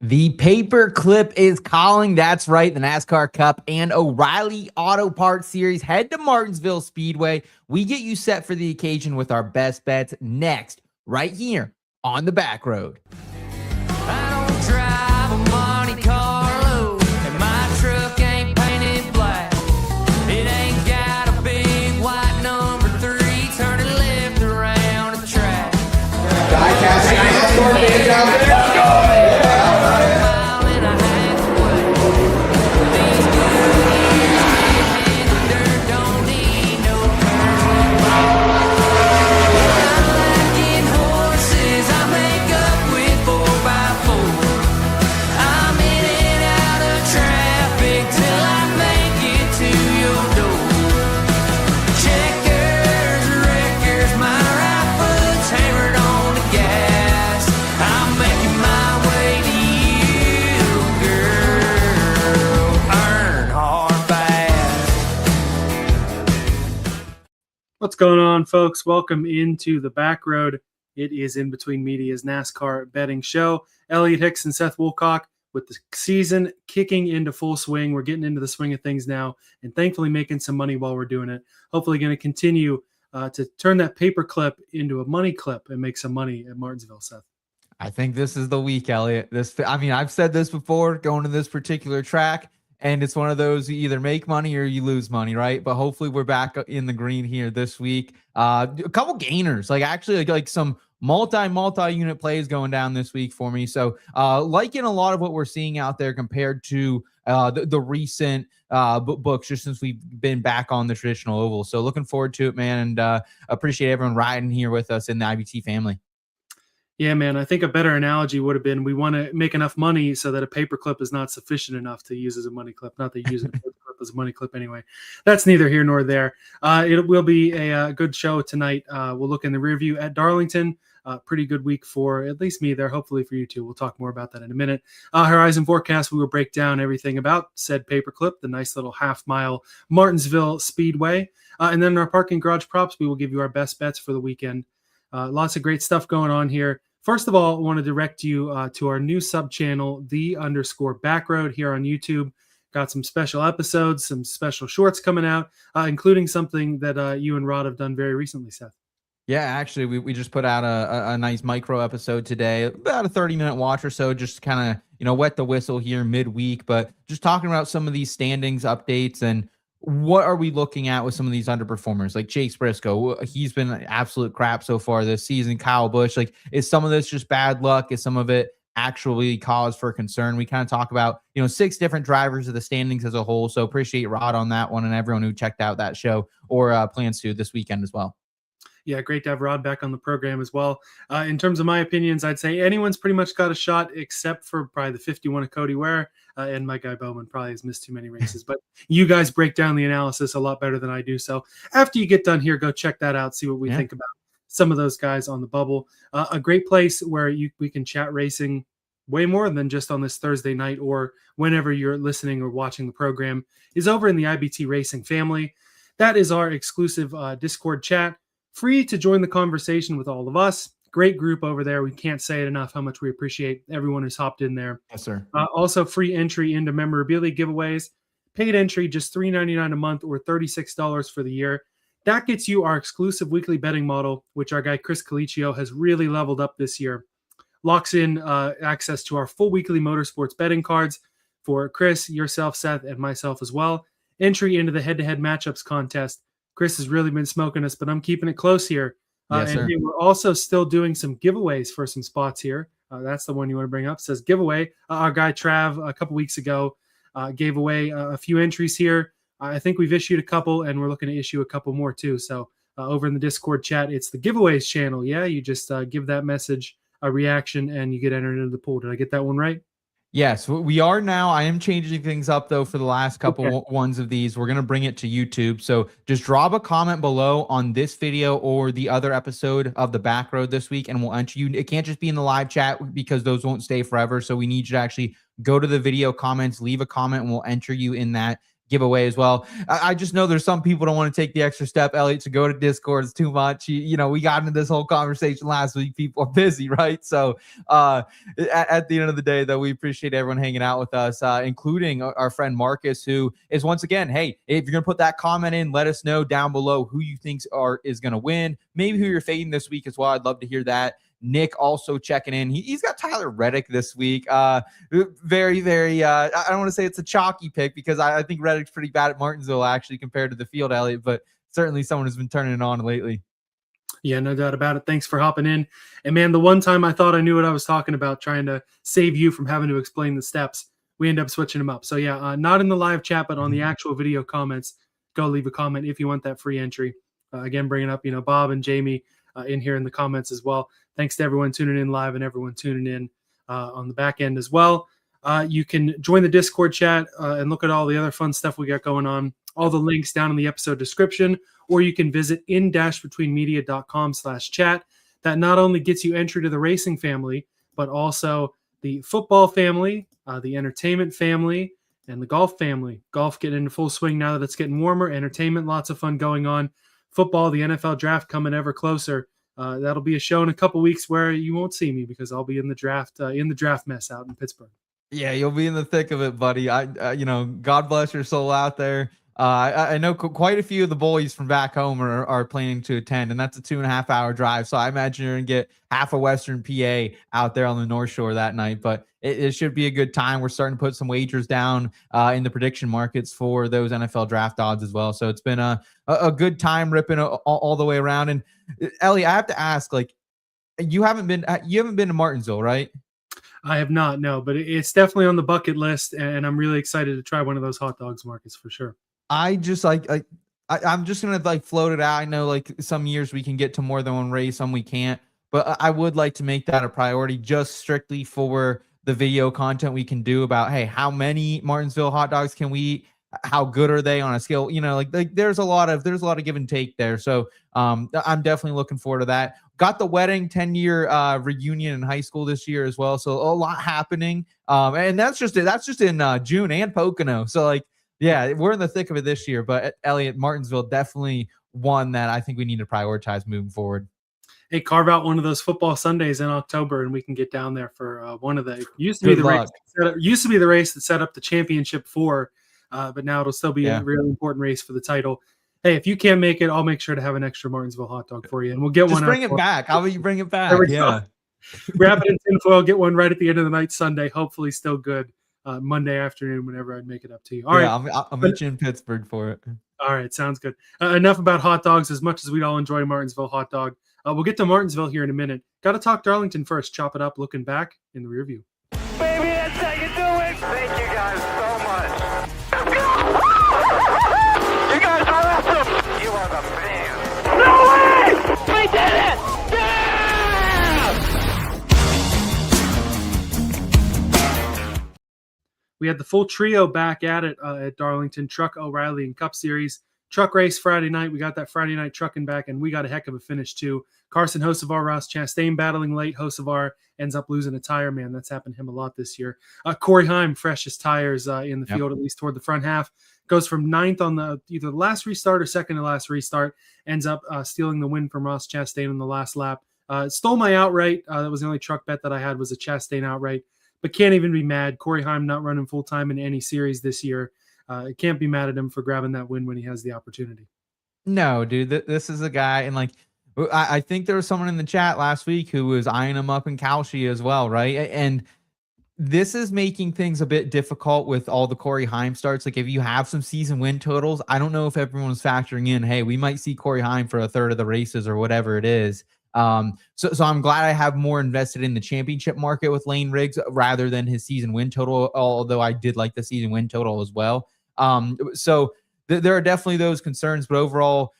The paper clip is calling. That's right. The NASCAR Cup and O'Reilly Auto Parts Series. Head to Martinsville Speedway. We get you set for the occasion with our best bets next, right here on the Backroad. I don't drive a Monte Carlo, and my truck ain't painted black. It ain't got a big white number 3 turning left around the track. What's going on, folks? Welcome into the Backroad. It is In Between Media's NASCAR betting show. Elliot Hicks and Seth Woolcock with the season kicking into full swing. We're getting into the swing of things now and thankfully making some money while we're doing it. Hopefully going to continue to turn that paper clip into a money clip and make some money at Martinsville, Seth. I think this is the week, Elliot. I've said this before going to this particular track. And it's one of those, you either make money or you lose money, right? But hopefully we're back in the green here this week. A couple gainers, like some multi-unit plays going down this week for me. So liking a lot of what we're seeing out there compared to the recent books, just since we've been back on the traditional oval. So looking forward to it, man. And appreciate everyone riding here with us in the IBT family. Yeah, man, I think a better analogy would have been we want to make enough money so that a paper clip is not sufficient enough to use as a money clip. Not that you use a paper clip as a money clip anyway. That's neither here nor there. It will be a good show tonight. We'll look in the rear view at Darlington. Pretty good week for at least me there, hopefully for you too. We'll talk more about that in a minute. Horizon Forecast, we will break down everything about said paper clip, the nice little half-mile Martinsville Speedway. And then in our parking garage props, we will give you our best bets for the weekend. Lots of great stuff going on here. First of all, I want to direct you to our new sub-channel, _Backroad here on YouTube. Got some special episodes, some special shorts coming out, including something that you and Rod have done very recently, Seth. Yeah, actually, we just put out a nice micro episode today, about a 30-minute watch or so, just kind of, wet the whistle here midweek, but just talking about some of these standings updates and what are we looking at with some of these underperformers like Chase Briscoe? He's been absolute crap so far this season. Kyle Busch, is some of this just bad luck? Is some of it actually cause for concern? We kind of talk about, 6 different drivers of the standings as a whole. So appreciate Rod on that one and everyone who checked out that show or plans to this weekend as well. Yeah, great to have Rod back on the program as well. In terms of my opinions, I'd say anyone's pretty much got a shot except for probably the 51 of Cody Ware. And my guy Bowman probably has missed too many races. But you guys break down the analysis a lot better than I do. So after you get done here, go check that out, see what we think about some of those guys on the bubble. A great place where we can chat racing way more than just on this Thursday night or whenever you're listening or watching the program is over in the IBT Racing family. That is our exclusive Discord chat. Free to join the conversation with all of us. Great group over there. We can't say it enough how much we appreciate everyone who's hopped in there. Yes, sir. Also, free entry into memorabilia giveaways. Paid entry, just $3.99 a month or $36 for the year. That gets you our exclusive weekly betting model, which our guy Chris Colicchio has really leveled up this year. Locks in access to our full weekly motorsports betting cards for Chris, yourself, Seth, and myself as well. Entry into the head-to-head matchups contest. Chris has really been smoking us, but I'm keeping it close here. Yes, and we're also still doing some giveaways for some spots here. That's the one you want to bring up. It says giveaway. Our guy Trav a couple weeks ago gave away a few entries here. I think we've issued a couple, and we're looking to issue a couple more too. So over in the Discord chat, it's the giveaways channel. Yeah, you just give that message a reaction, and you get entered into the pool. Did I get that one right? Yes, we are now. I am changing things up, though, for the last couple ones of these. We're going to bring it to YouTube. So just drop a comment below on this video or the other episode of the Backroad this week, and we'll enter you. It can't just be in the live chat because those won't stay forever. So we need you to actually go to the video comments, leave a comment, and we'll enter you in that giveaway as well. I just know there's some people don't want to take the extra step, Elliot, to go to Discord. It's too much. We got into this whole conversation last week. People are busy, right? So at the end of the day, though, we appreciate everyone hanging out with us, including our friend Marcus, who is once again, hey, if you're going to put that comment in, let us know down below who you think is going to win, maybe who you're fading this week as well. I'd love to hear that. Nick also checking in. He's got Tyler Reddick this week. Very, very, I don't want to say it's a chalky pick because I think Reddick's pretty bad at Martinsville actually compared to the field, Elliott, but certainly someone who's been turning it on lately. Yeah, no doubt about it. Thanks for hopping in. And man, the one time I thought I knew what I was talking about, trying to save you from having to explain the steps, we end up switching them up. So yeah, not in the live chat, but on the actual video comments, go leave a comment if you want that free entry. Again, bringing up, Bob and Jamie in here in the comments as well. Thanks to everyone tuning in live and everyone tuning in on the back end as well. You can join the Discord chat and look at all the other fun stuff we got going on. All the links down in the episode description, or you can visit in-betweenmedia.com/chat. That not only gets you entry to the racing family, but also the football family, the entertainment family, and the golf family. Golf getting into full swing now that it's getting warmer. Entertainment, lots of fun going on. Football, the NFL draft coming ever closer. That'll be a show in a couple weeks where you won't see me because I'll be in the draft mess out in Pittsburgh. Yeah, you'll be in the thick of it, buddy. God bless your soul out there. I know quite a few of the boys from back home are planning to attend, and that's a 2.5 hour drive. So I imagine you're going to get half of Western PA out there on the North Shore that night, but it should be a good time. We're starting to put some wagers down in the prediction markets for those NFL draft odds as well. So it's been a good time ripping all the way around. And Ellie, I have to ask, you haven't been to Martinsville, right? I have not, no, but it's definitely on the bucket list, and I'm really excited to try one of those hot dogs, Marcus, for sure. I'm just gonna float it out. I know some years we can get to more than one race, some we can't, but I would like to make that a priority just strictly for the video content we can do about, hey, how many Martinsville hot dogs can we eat? How good are they on a scale? There's a lot of give and take there. So I'm definitely looking forward to that. Got the wedding 10-year reunion in high school this year as well. So a lot happening. And that's just in June and Pocono. So yeah, we're in the thick of it this year, but Elliott, Martinsville definitely one that I think we need to prioritize moving forward. Hey, carve out one of those football Sundays in October, and we can get down there for one of the used to be the race that set up the championship for, but now it'll still be a really important race for the title. Hey, if you can't make it, I'll make sure to have an extra Martinsville hot dog for you, and we'll get one. Just bring it back. How about you bring it back? Yeah. Wrap it in tinfoil, get one right at the end of the night Sunday. Hopefully still good Monday afternoon whenever I'd make it up to you. All right. I'll meet you in Pittsburgh for it. All right. Sounds good. Enough about hot dogs. As much as we'd all enjoy Martinsville hot dog, we'll get to Martinsville here in a minute. Got to talk Darlington first. Chop it up, looking back in the rear view. Baby, that's how you do it. Thank you guys so much. You guys are awesome. You are the man. No way! We did it! Yeah! We had the full trio back at it at Darlington, Truck, O'Reilly, and Cup Series. Truck race Friday night. We got that Friday night trucking back, and we got a heck of a finish too. Carson Hocevar, Ross Chastain battling late. Hocevar ends up losing a tire, man. That's happened to him a lot this year. Corey Heim, freshest tires in the field, at least toward the front half. Goes from ninth on either the last restart or second to last restart. Ends up stealing the win from Ross Chastain in the last lap. Stole my outright. That was the only truck bet that I had was a Chastain outright. But can't even be mad. Corey Heim not running full-time in any series this year. Can't be mad at him for grabbing that win when he has the opportunity. No, dude, this is a guy, and I think there was someone in the chat last week who was eyeing him up in Kalshi as well, right? And this is making things a bit difficult with all the Corey Heim starts. If you have some season win totals, I don't know if everyone's factoring in, hey, we might see Corey Heim for a third of the races or whatever it is. So I'm glad I have more invested in the championship market with Lane Riggs rather than his season win total, although I did like the season win total as well. So there are definitely those concerns, but overall,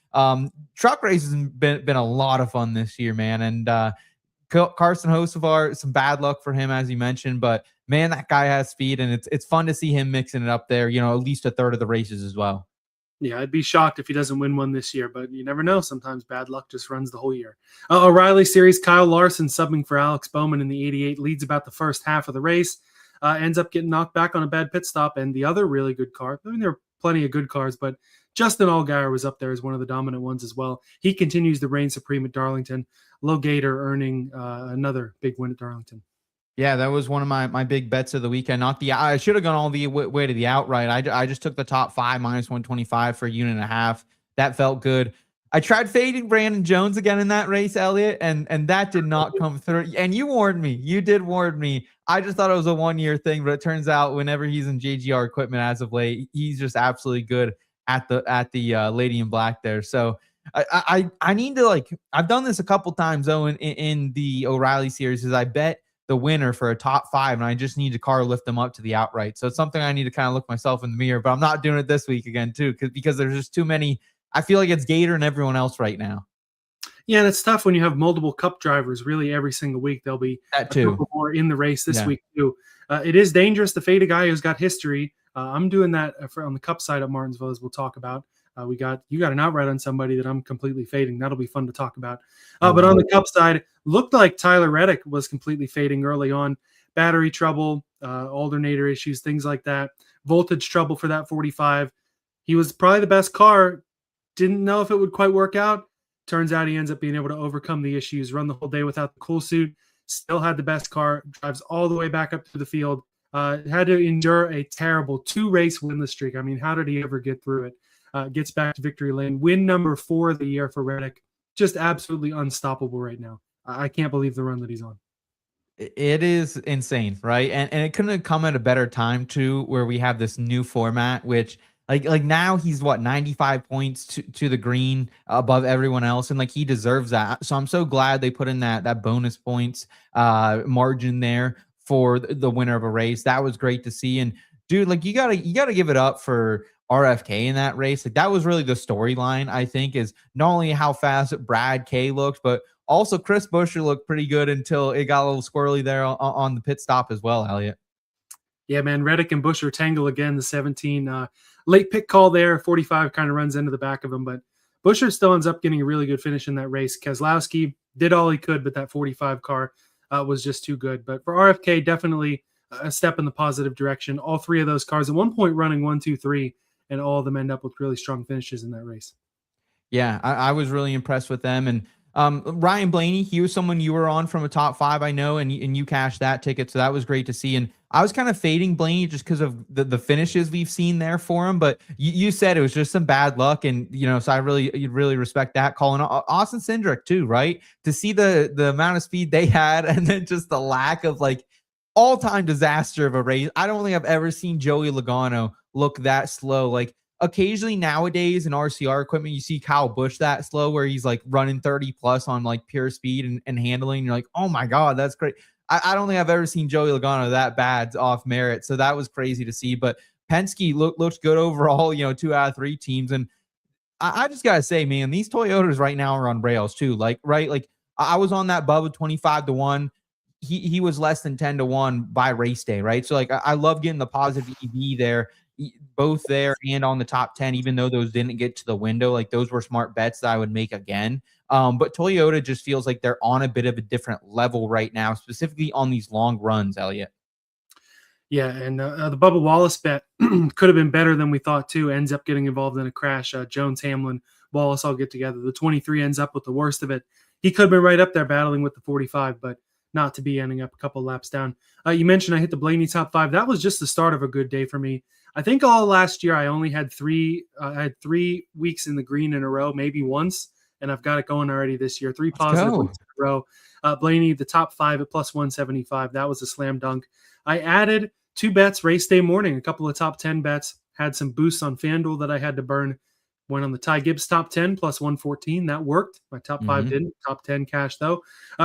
truck races have been a lot of fun this year, man. And Carson Hocevar, some bad luck for him, as you mentioned, but man, that guy has speed, and it's fun to see him mixing it up there, at least a third of the races as well. Yeah, I'd be shocked if he doesn't win one this year, but you never know. Sometimes bad luck just runs the whole year. O'Reilly Series, Kyle Larson subbing for Alex Bowman in the 88, leads about the first half of the race, ends up getting knocked back on a bad pit stop, and the other really good car, they're plenty of good cars, but Justin Allgaier was up there as one of the dominant ones as well. He continues to reign supreme at Darlington. Logano earning another big win at Darlington. Yeah, that was one of my big bets of the weekend. I should have gone all the way to the outright. I just took the top 5 minus 125 for a unit and a half. That felt good. I tried fading Brandon Jones again in that race, Elliot, and that did not come through. And you warned me. You did warn me. I just thought it was a 1-year thing, but it turns out whenever he's in JGR equipment as of late, he's just absolutely good at the Lady in Black there. So I need to, I've done this a couple times though in the O'Reilly series, is I bet the winner for a top 5 and I just need to car lift them up to the outright. So it's something I need to kind of look myself in the mirror, but I'm not doing it this week again too, because there's just too many. I feel like it's Gator and everyone else right now. Yeah, and it's tough when you have multiple Cup drivers. Really, every single week there'll be that too. A couple more in the race this week too. It is dangerous to fade a guy who's got history. I'm doing that on the Cup side at Martinsville, as we'll talk about. You got an outright on somebody that I'm completely fading. That'll be fun to talk about. But on the Cup side, looked like Tyler Reddick was completely fading early on. Battery trouble, alternator issues, things like that. Voltage trouble for that 45. He was probably the best car. Didn't know if it would quite work out. Turns out he ends up being able to overcome the issues, run the whole day without the cool suit. Still had the best car, drives all the way back up to the field. Had to endure a terrible 2-race winless streak. I mean, how did he ever get through it? Gets back to victory lane. Win number 4 of the year for Reddick. Just absolutely unstoppable right now. I can't believe the run that he's on. It is insane, right? And it couldn't have come at a better time too, where we have this new format, which like now he's 95 points to the green above everyone else, and he deserves that. So I'm so glad they put in that bonus points margin there for the winner of a race. That was great to see. And dude, you gotta give it up for RFK in that race. That was really the storyline, I think, is not only how fast Brad K looked, but also Chris Buescher looked pretty good until it got a little squirrely there on the pit stop as well, Elliot. Yeah, man, Reddick and Buescher tangle again, the 17. Late pit call there, 45 kind of runs into the back of him, but Buescher still ends up getting a really good finish in that race. Keselowski did all he could, but that 45 car was just too good. But for RFK, definitely a step in the positive direction. All 3 of those cars at one point running 1, 2, 3, and all of them end up with really strong finishes in that race. Yeah, I was really impressed with them. And Ryan Blaney, he was someone you were on from a top 5, I know, and you cashed that ticket, so that was great to see. And I was kind of fading Blaney just because of the finishes we've seen there for him, but you said it was just some bad luck, and so I really respect that call. And Austin Cindric too, right? To see the amount of speed they had, and then just the lack of all-time disaster of a race. I don't think I've ever seen Joey Logano look that slow. Occasionally nowadays in RCR equipment, you see Kyle Busch that slow where he's running 30 plus on pure speed and handling. You're like, oh my God, that's great. I don't think I've ever seen Joey Logano that bad off merit. So that was crazy to see. But Penske looks good overall, 2 out of 3 teams. And I just got to say, man, these Toyotas right now are on rails too. Right? I was on that Bubba 25-1. He was less than 10-1 by race day, right? So I love getting the positive EV there, both there and on the top 10, even though those didn't get to the window. Those were smart bets that I would make again. But Toyota just feels like they're on a bit of a different level right now, specifically on these long runs, Elliot. Yeah, and the Bubba Wallace bet could have been better than we thought too. Ends up getting involved in a crash. Jones, Hamlin, Wallace all get together. The 23 ends up with the worst of it. He could have been right up there battling with the 45, but not to be, ending up a couple laps down. You mentioned I hit the Blaney top 5. That was just the start of a good day for me. I think all last year I only had 3 weeks in the green in a row, maybe once, and I've got it going already this year. 3 positive weeks in a row. Blaney, the top 5 at plus 175. That was a slam dunk. I added 2 bets race day morning, a couple of top 10 bets, had some boosts on FanDuel that I had to burn. Went on the Ty Gibbs top 10 plus 114. That worked. My top 5 didn't. Top 10 cash though.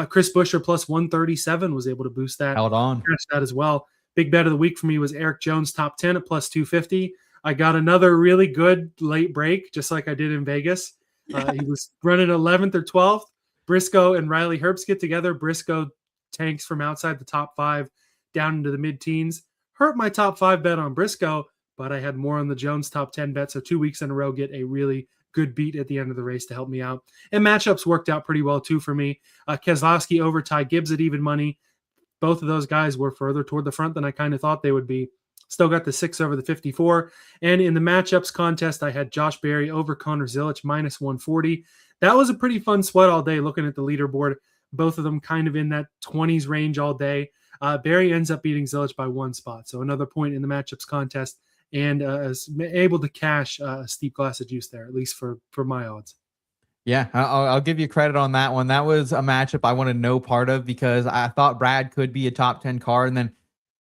Chris Buescher plus 137 was able to boost that. Held on. Cash that as well. Big bet of the week for me was Eric Jones top 10 at plus 250. I got another really good late break, just like I did in Vegas. He was running 11th or 12th. Briscoe and Riley Herbst get together. Briscoe tanks from outside the top 5 down into the mid-teens. Hurt my top 5 bet on Briscoe, but I had more on the Jones top 10 bet. So 2 weeks in a row, get a really good beat at the end of the race to help me out. And matchups worked out pretty well too for me. Keselowski over Ty Gibbs at even money. Both of those guys were further toward the front than I kind of thought they would be. Still got the 6 over the 54. And in the matchups contest, I had Josh Berry over Connor Zilic minus 140. That was a pretty fun sweat all day looking at the leaderboard. Both of them kind of in that 20s range all day. Berry ends up beating Zilic by 1 spot. So another point in the matchups contest, and is able to cash a steep glass of juice there, at least for my odds. Yeah, I'll give you credit on that one. That was a matchup I wanted no part of because I thought Brad could be a top 10 car. And then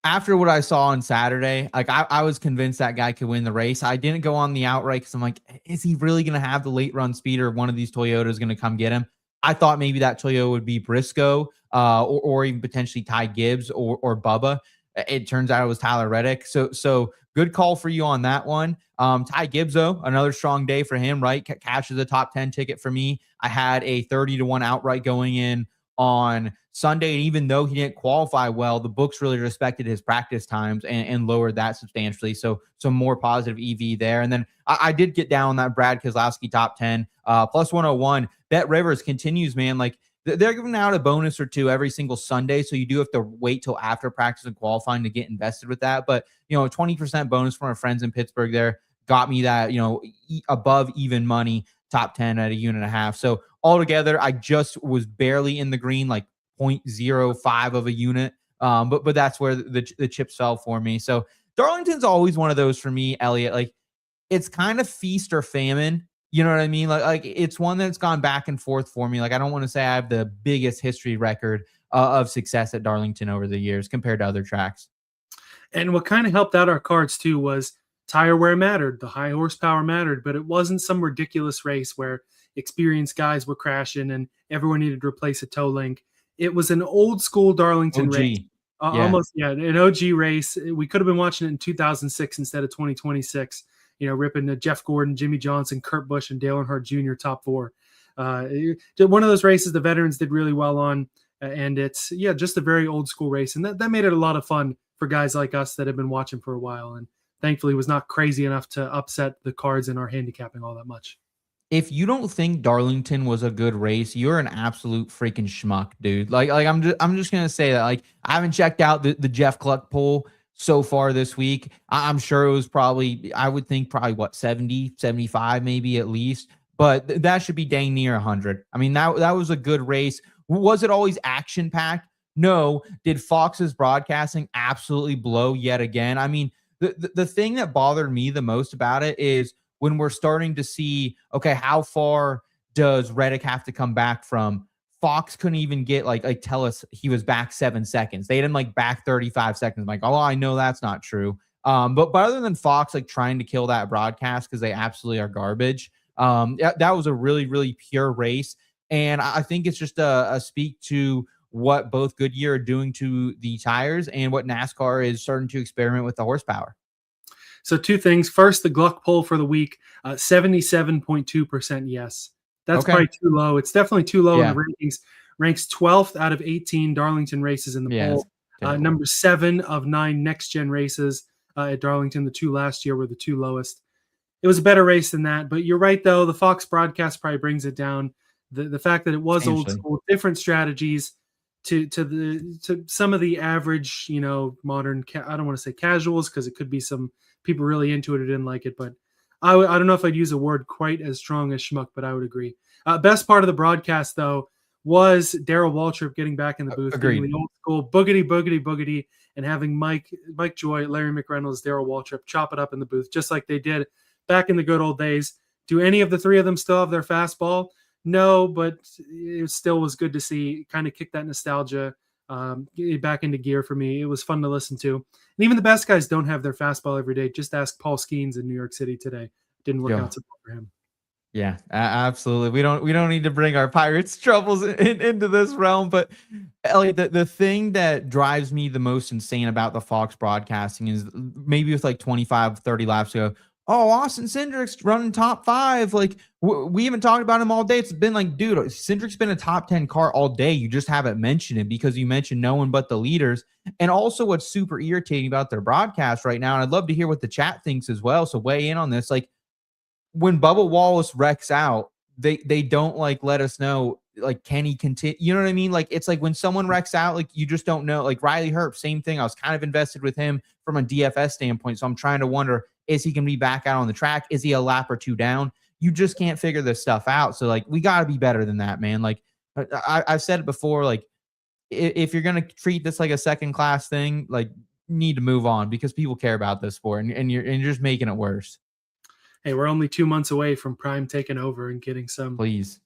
after what I saw on Saturday, like I was convinced that guy could win the race. I didn't go on the outright because I'm like, is he really going to have the late run speed, or one of these Toyotas going to come get him? I thought maybe that Toyota would be Briscoe or even potentially Ty Gibbs or Bubba. It turns out it was Tyler Reddick. So good call for you on that one. Ty Gibbs, though, another strong day for him, right? Cashes a top 10 ticket for me. I had a 30-1 outright going in on Sunday. And even though he didn't qualify well, the books really respected his practice times and lowered that substantially. So some more positive EV there. And then I did get down on that Brad Keselowski top 10 plus 101. BetRivers continues, man. Like, they're giving out a bonus or two every single Sunday. So you do have to wait till after practice and qualifying to get invested with that. But, a 20% bonus from our friends in Pittsburgh there got me that, above even money, top 10 at 1.5. So altogether, I just was barely in the green, like 0.05 of a unit. But that's where the chips fell for me. So Darlington's always one of those for me, Elliot. Like, it's kind of feast or famine. You know what I mean? Like it's one that's gone back and forth for me. Like, I don't want to say I have the biggest history record of success at Darlington over the years compared to other tracks. And what kind of helped out our cards too was tire wear mattered. The high horsepower mattered, but it wasn't some ridiculous race where experienced guys were crashing and everyone needed to replace a toe link. It was an old school Darlington OG. race. Almost, an OG race. We could have been watching it in 2006 instead of 2026. Ripping to Jeff Gordon, Jimmy Johnson, Kurt Busch, and Dale Earnhardt Jr. top 4. One of those races the veterans did really well on, and it's just a very old school race, and that made it a lot of fun for guys like us that have been watching for a while, and thankfully was not crazy enough to upset the cards in our handicapping all that much. If you don't think Darlington was a good race, you're an absolute freaking schmuck, dude. Like I'm just gonna say that. Like, I haven't checked out the Jeff Gluck poll so far this week. I'm sure it was probably, I would think probably 70, 75 maybe at least, but that should be dang near 100. I mean, that was a good race. Was it always action packed? No. Did Fox's broadcasting absolutely blow yet again? I mean, the thing that bothered me the most about it is when we're starting to see, okay, how far does Reddick have to come back from? Fox couldn't even get tell us he was back 7 seconds. They had him back 35 seconds. I'm like, oh, I know that's not true. But other than Fox trying to kill that broadcast because they absolutely are garbage, that was a really, really pure race. And I think it's just a speak to what both Goodyear are doing to the tires and what NASCAR is starting to experiment with the horsepower. So 2 things. First, the Gluck poll for the week, 77.2% yes. That's probably too low. It's definitely too low in the rankings. Ranks 12th out of 18 Darlington races in the poll. Number 7 of 9 next-gen races at Darlington. The 2 last year were the 2 lowest. It was a better race than that. But you're right, though. The Fox broadcast probably brings it down. The fact that it was old school, different strategies to some of the average, modern, I don't want to say casuals because it could be some people really into it who didn't like it, but I don't know if I'd use a word quite as strong as schmuck, but I would agree. Best part of the broadcast, though, was Darrell Waltrip getting back in the booth, getting the old school boogity, and having Mike Joy, Larry McReynolds, Darrell Waltrip chop it up in the booth, just like they did back in the good old days. Do any of the 3 of them still have their fastball? No, but it still was good to see, kind of kick that nostalgia back into gear for me. It was fun to listen to. And even the best guys don't have their fastball every day. Just ask Paul Skeens in New York City today. Didn't work out so well for him. Yeah, absolutely. We don't need to bring our Pirates troubles into this realm. But Elliot, the thing that drives me the most insane about the Fox broadcasting is maybe with 25, 30 laps ago, oh, Austin Cindric's running top 5. We haven't talked about him all day. It's been dude, Cindric's been a top 10 car all day. You just haven't mentioned it because you mentioned no one but the leaders. And also what's super irritating about their broadcast right now, and I'd love to hear what the chat thinks as well, so weigh in on this. When Bubba Wallace wrecks out, they don't let us know like, can he continue? You know what I mean? Like, it's like when someone wrecks out, like, you just don't know. Like Riley Herb, same thing. I was kind of invested with him from a DFS standpoint. So I'm trying to wonder, is he going to be back out on the track? Is he a lap or two down? You just can't figure this stuff out. So like, we got to be better than that, man. Like I've said it before, like if you're going to treat this like a second class thing, like you need to move on because people care about this sport and you're just making it worse. Hey, we're only 2 months away from Prime taking over and getting some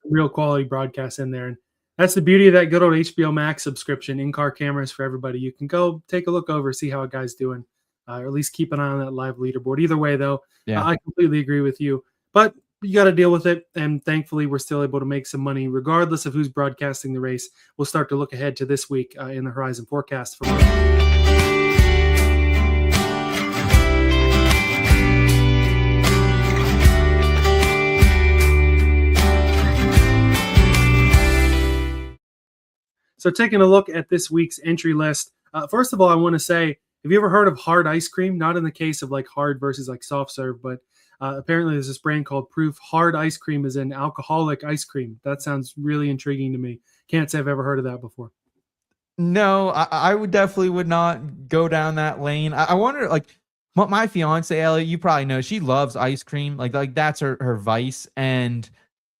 real quality broadcasts in there. And that's the beauty of that good old HBO Max subscription, in-car cameras for everybody. You can go take a look over, see how a guy's doing, or at least keep an eye on that live leaderboard. Either way, though, I completely agree with you. But you got to deal with it. And thankfully, we're still able to make some money regardless of who's broadcasting the race. We'll start to look ahead to this week in the Horizon forecast for So taking a look at this week's entry list, first of all, I want to say, have you ever heard of hard ice cream? Not in the case of like hard versus like soft serve, but apparently there's this brand called Proof. Hard ice cream is an alcoholic ice cream. That sounds really intriguing to me. Can't say I've ever heard of that before. No, I would definitely would not go down that lane. I wonder, like, what my fiance, Elliot, you probably know, she loves ice cream. Like that's her vice. And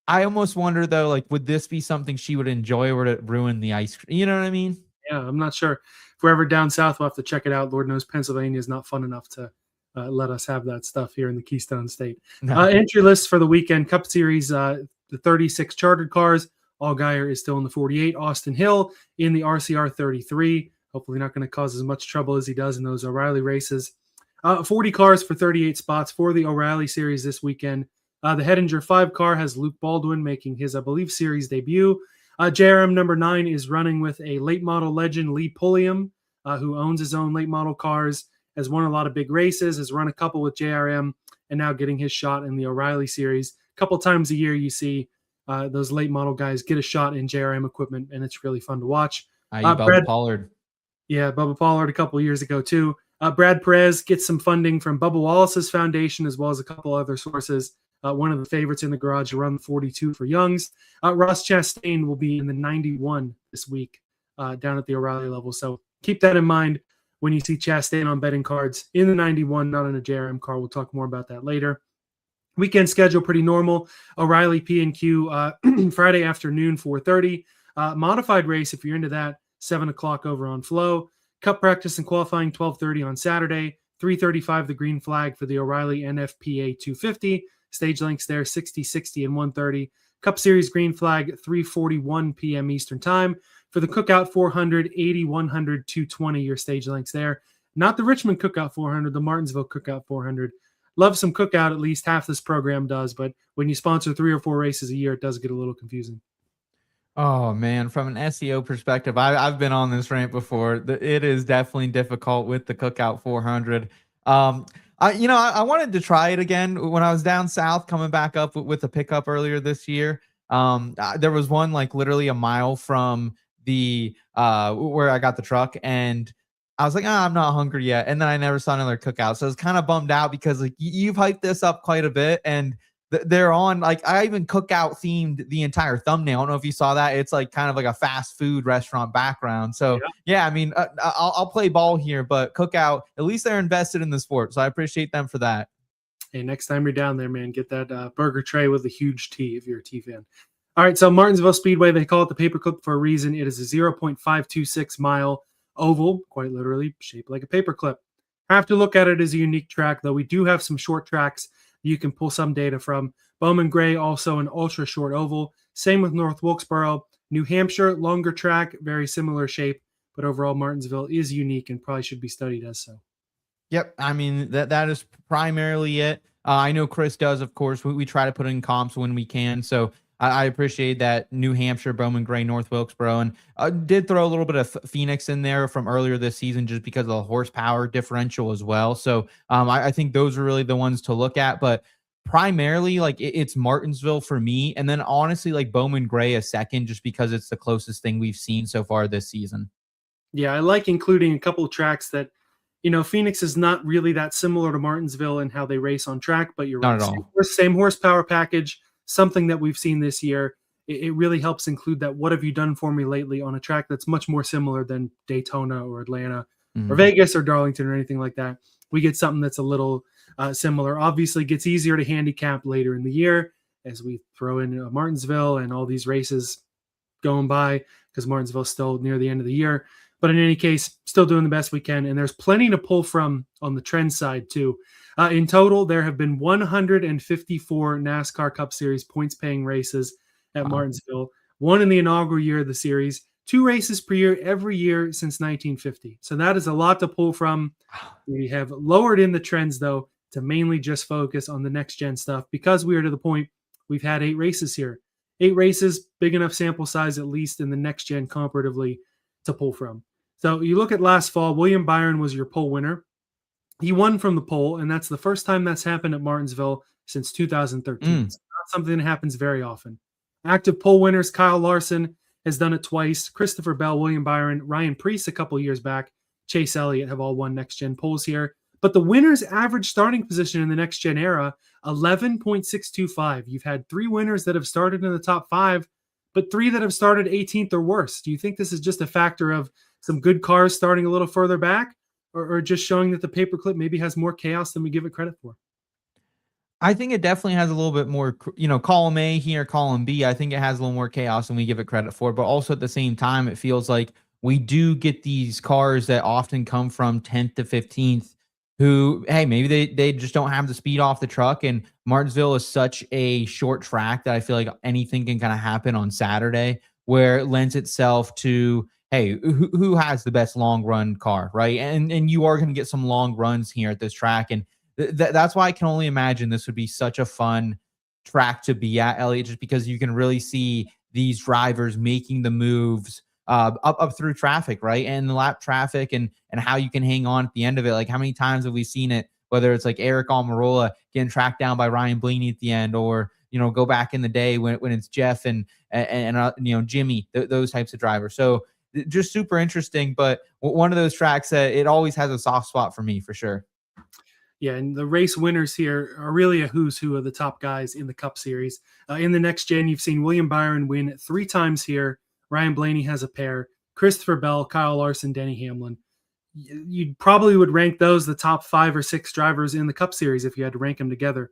I almost wonder though, like, would this be something she would enjoy or would it ruin the ice cream? You know what I mean? Yeah, I'm not sure. If we're ever down south, we'll have to check it out. Lord knows Pennsylvania is not fun enough to let us have that stuff here in the Keystone State. No. Entry list for the weekend Cup Series, the 36 chartered cars. Allgaier is still in the 48. Austin Hill in the RCR 33. Hopefully not going to cause as much trouble as he does in those O'Reilly races. 40 cars for 38 spots for the O'Reilly Series this weekend. The Hettinger 5 car has Luke Baldwin making his, I believe, series debut. JRM number 9 is running with a late model legend, Lee Pulliam, who owns his own late model cars, has won a lot of big races, has run a couple with JRM, and now getting his shot in the O'Reilly Series. A couple times a year you see those late model guys get a shot in JRM equipment, and it's really fun to watch. Bubba Pollard. Yeah, Bubba Pollard a couple years ago too. Brad Perez gets some funding from Bubba Wallace's foundation as well as a couple other sources. One of the favorites in the garage to run 42 for Youngs. Ross Chastain will be in the 91 this week down at the O'Reilly level. So keep that in mind when you see Chastain on betting cards in the 91, not in a JRM car. We'll talk more about that later. Weekend schedule pretty normal. O'Reilly P&Q Friday afternoon, 4:30. Modified race, if you're into that, 7 o'clock over on Flow. Cup practice and qualifying, 12:30 on Saturday. 3:35 the green flag for the O'Reilly NFPA 250. Stage lengths there, 60, 60, and 130. Cup Series green flag, 3:41 p.m. Eastern Time. For the Cookout 400, 80, 100, 220, your stage lengths there. Not the Richmond Cookout 400, the Martinsville Cookout 400. Love some Cookout, at least half this program does, but when you sponsor 3 or 4 races a year, it does get a little confusing. Oh man, from an SEO perspective, I've been on this rant before. It is definitely difficult with the Cookout 400. I wanted to try it again when I was down south, coming back up with a pickup earlier this year. There was one like literally a mile from the where I got the truck, and I was like, I'm not hungry yet. And then I never saw another Cookout, so I was kind of bummed out because like you've hyped this up quite a bit, and they're on, like, I even Cookout themed the entire thumbnail. I don't know if you saw that. It's like kind of like a fast food restaurant background. So yeah, I mean, I'll play ball here, but Cookout, at least they're invested in the sport. So I appreciate them for that. Hey, next time you're down there, man, get that burger tray with a huge T if you're a T fan. All right, so Martinsville Speedway, they call it the paperclip for a reason. It is a 0.526 mile oval, quite literally shaped like a paperclip. Have to look at it as a unique track, though. We do have some short tracks you can pull some data from. Bowman Gray, also an ultra short oval. Same with North Wilkesboro. New Hampshire, longer track, very similar shape, but overall Martinsville is unique and probably should be studied as so. Yep, I mean, that is primarily it. I know Chris does, of course. We try to put in comps when we can, so I appreciate that. New Hampshire, Bowman Gray, North Wilkesboro, and did throw a little bit of Phoenix in there from earlier this season just because of the horsepower differential as well. So I think those are really the ones to look at, but primarily like it's Martinsville for me. And then honestly, like Bowman Gray a second, just because it's the closest thing we've seen so far this season. Yeah, I like including a couple of tracks that, Phoenix is not really that similar to Martinsville in how they race on track, but you're not right. At all. Same horsepower package, something that we've seen this year. it really helps include that "what have you done for me lately" on a track that's much more similar than Daytona or Atlanta or Vegas or Darlington or anything like that. We get something that's a little similar. Obviously, it gets easier to handicap later in the year as we throw in Martinsville and all these races going by, because Martinsville's still near the end of the year. But in any case, still doing the best we can. And there's plenty to pull from on the trend side too. In total, there have been 154 NASCAR Cup Series points-paying races at Martinsville, one in the inaugural year of the series, 2 races per year every year since 1950. So that is a lot to pull from. We have lowered in the trends, though, to mainly just focus on the next-gen stuff, because we are to the point we've had 8 races here. 8 races, big enough sample size, at least in the next-gen comparatively, to pull from. So you look at last fall, William Byron was your pole winner. He won from the pole, and that's the first time that's happened at Martinsville since 2013. It's not something that happens very often. Active pole winners, Kyle Larson has done it twice. Christopher Bell, William Byron, Ryan Preece a couple years back, Chase Elliott have all won next-gen poles here. But the winner's average starting position in the next-gen era, 11.625. You've had 3 winners that have started in the top 5, but 3 that have started 18th or worse. Do you think this is just a factor of some good cars starting a little further back, or just showing that the paperclip maybe has more chaos than we give it credit for? I think it definitely has a little bit more, column A here, column B. I think it has a little more chaos than we give it credit for. But also at the same time, it feels like we do get these cars that often come from 10th to 15th who, hey, maybe they just don't have the speed off the truck. And Martinsville is such a short track that I feel like anything can kind of happen on Saturday, where it lends itself to, hey, who has the best long run car, right? And you are going to get some long runs here at this track. And that's why I can only imagine this would be such a fun track to be at, Elliot, just because you can really see these drivers making the moves up through traffic, right? And the lap traffic and how you can hang on at the end of it. Like, how many times have we seen it, whether it's like Eric Almirola getting tracked down by Ryan Blaney at the end, or, go back in the day when it's Jeff and Jimmy, those types of drivers. So just super interesting, but one of those tracks that it always has a soft spot for me, for sure. Yeah, and the race winners here are really a who's who of the top guys in the Cup Series. In the next gen, you've seen William Byron win 3 times here. Ryan Blaney has a pair. Christopher Bell, Kyle Larson, Denny Hamlin. You probably would rank those the top 5 or 6 drivers in the Cup Series if you had to rank them together.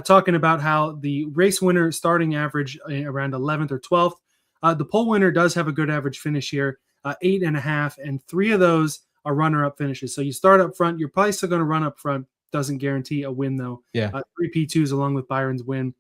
Talking about how the race winner starting average around 11th or 12th. The pole winner does have a good average finish here, 8.5, and 3 of those are runner-up finishes. So you start up front, you're probably still going to run up front. Doesn't guarantee a win, though. Yeah. 3 P2s along with Byron's win.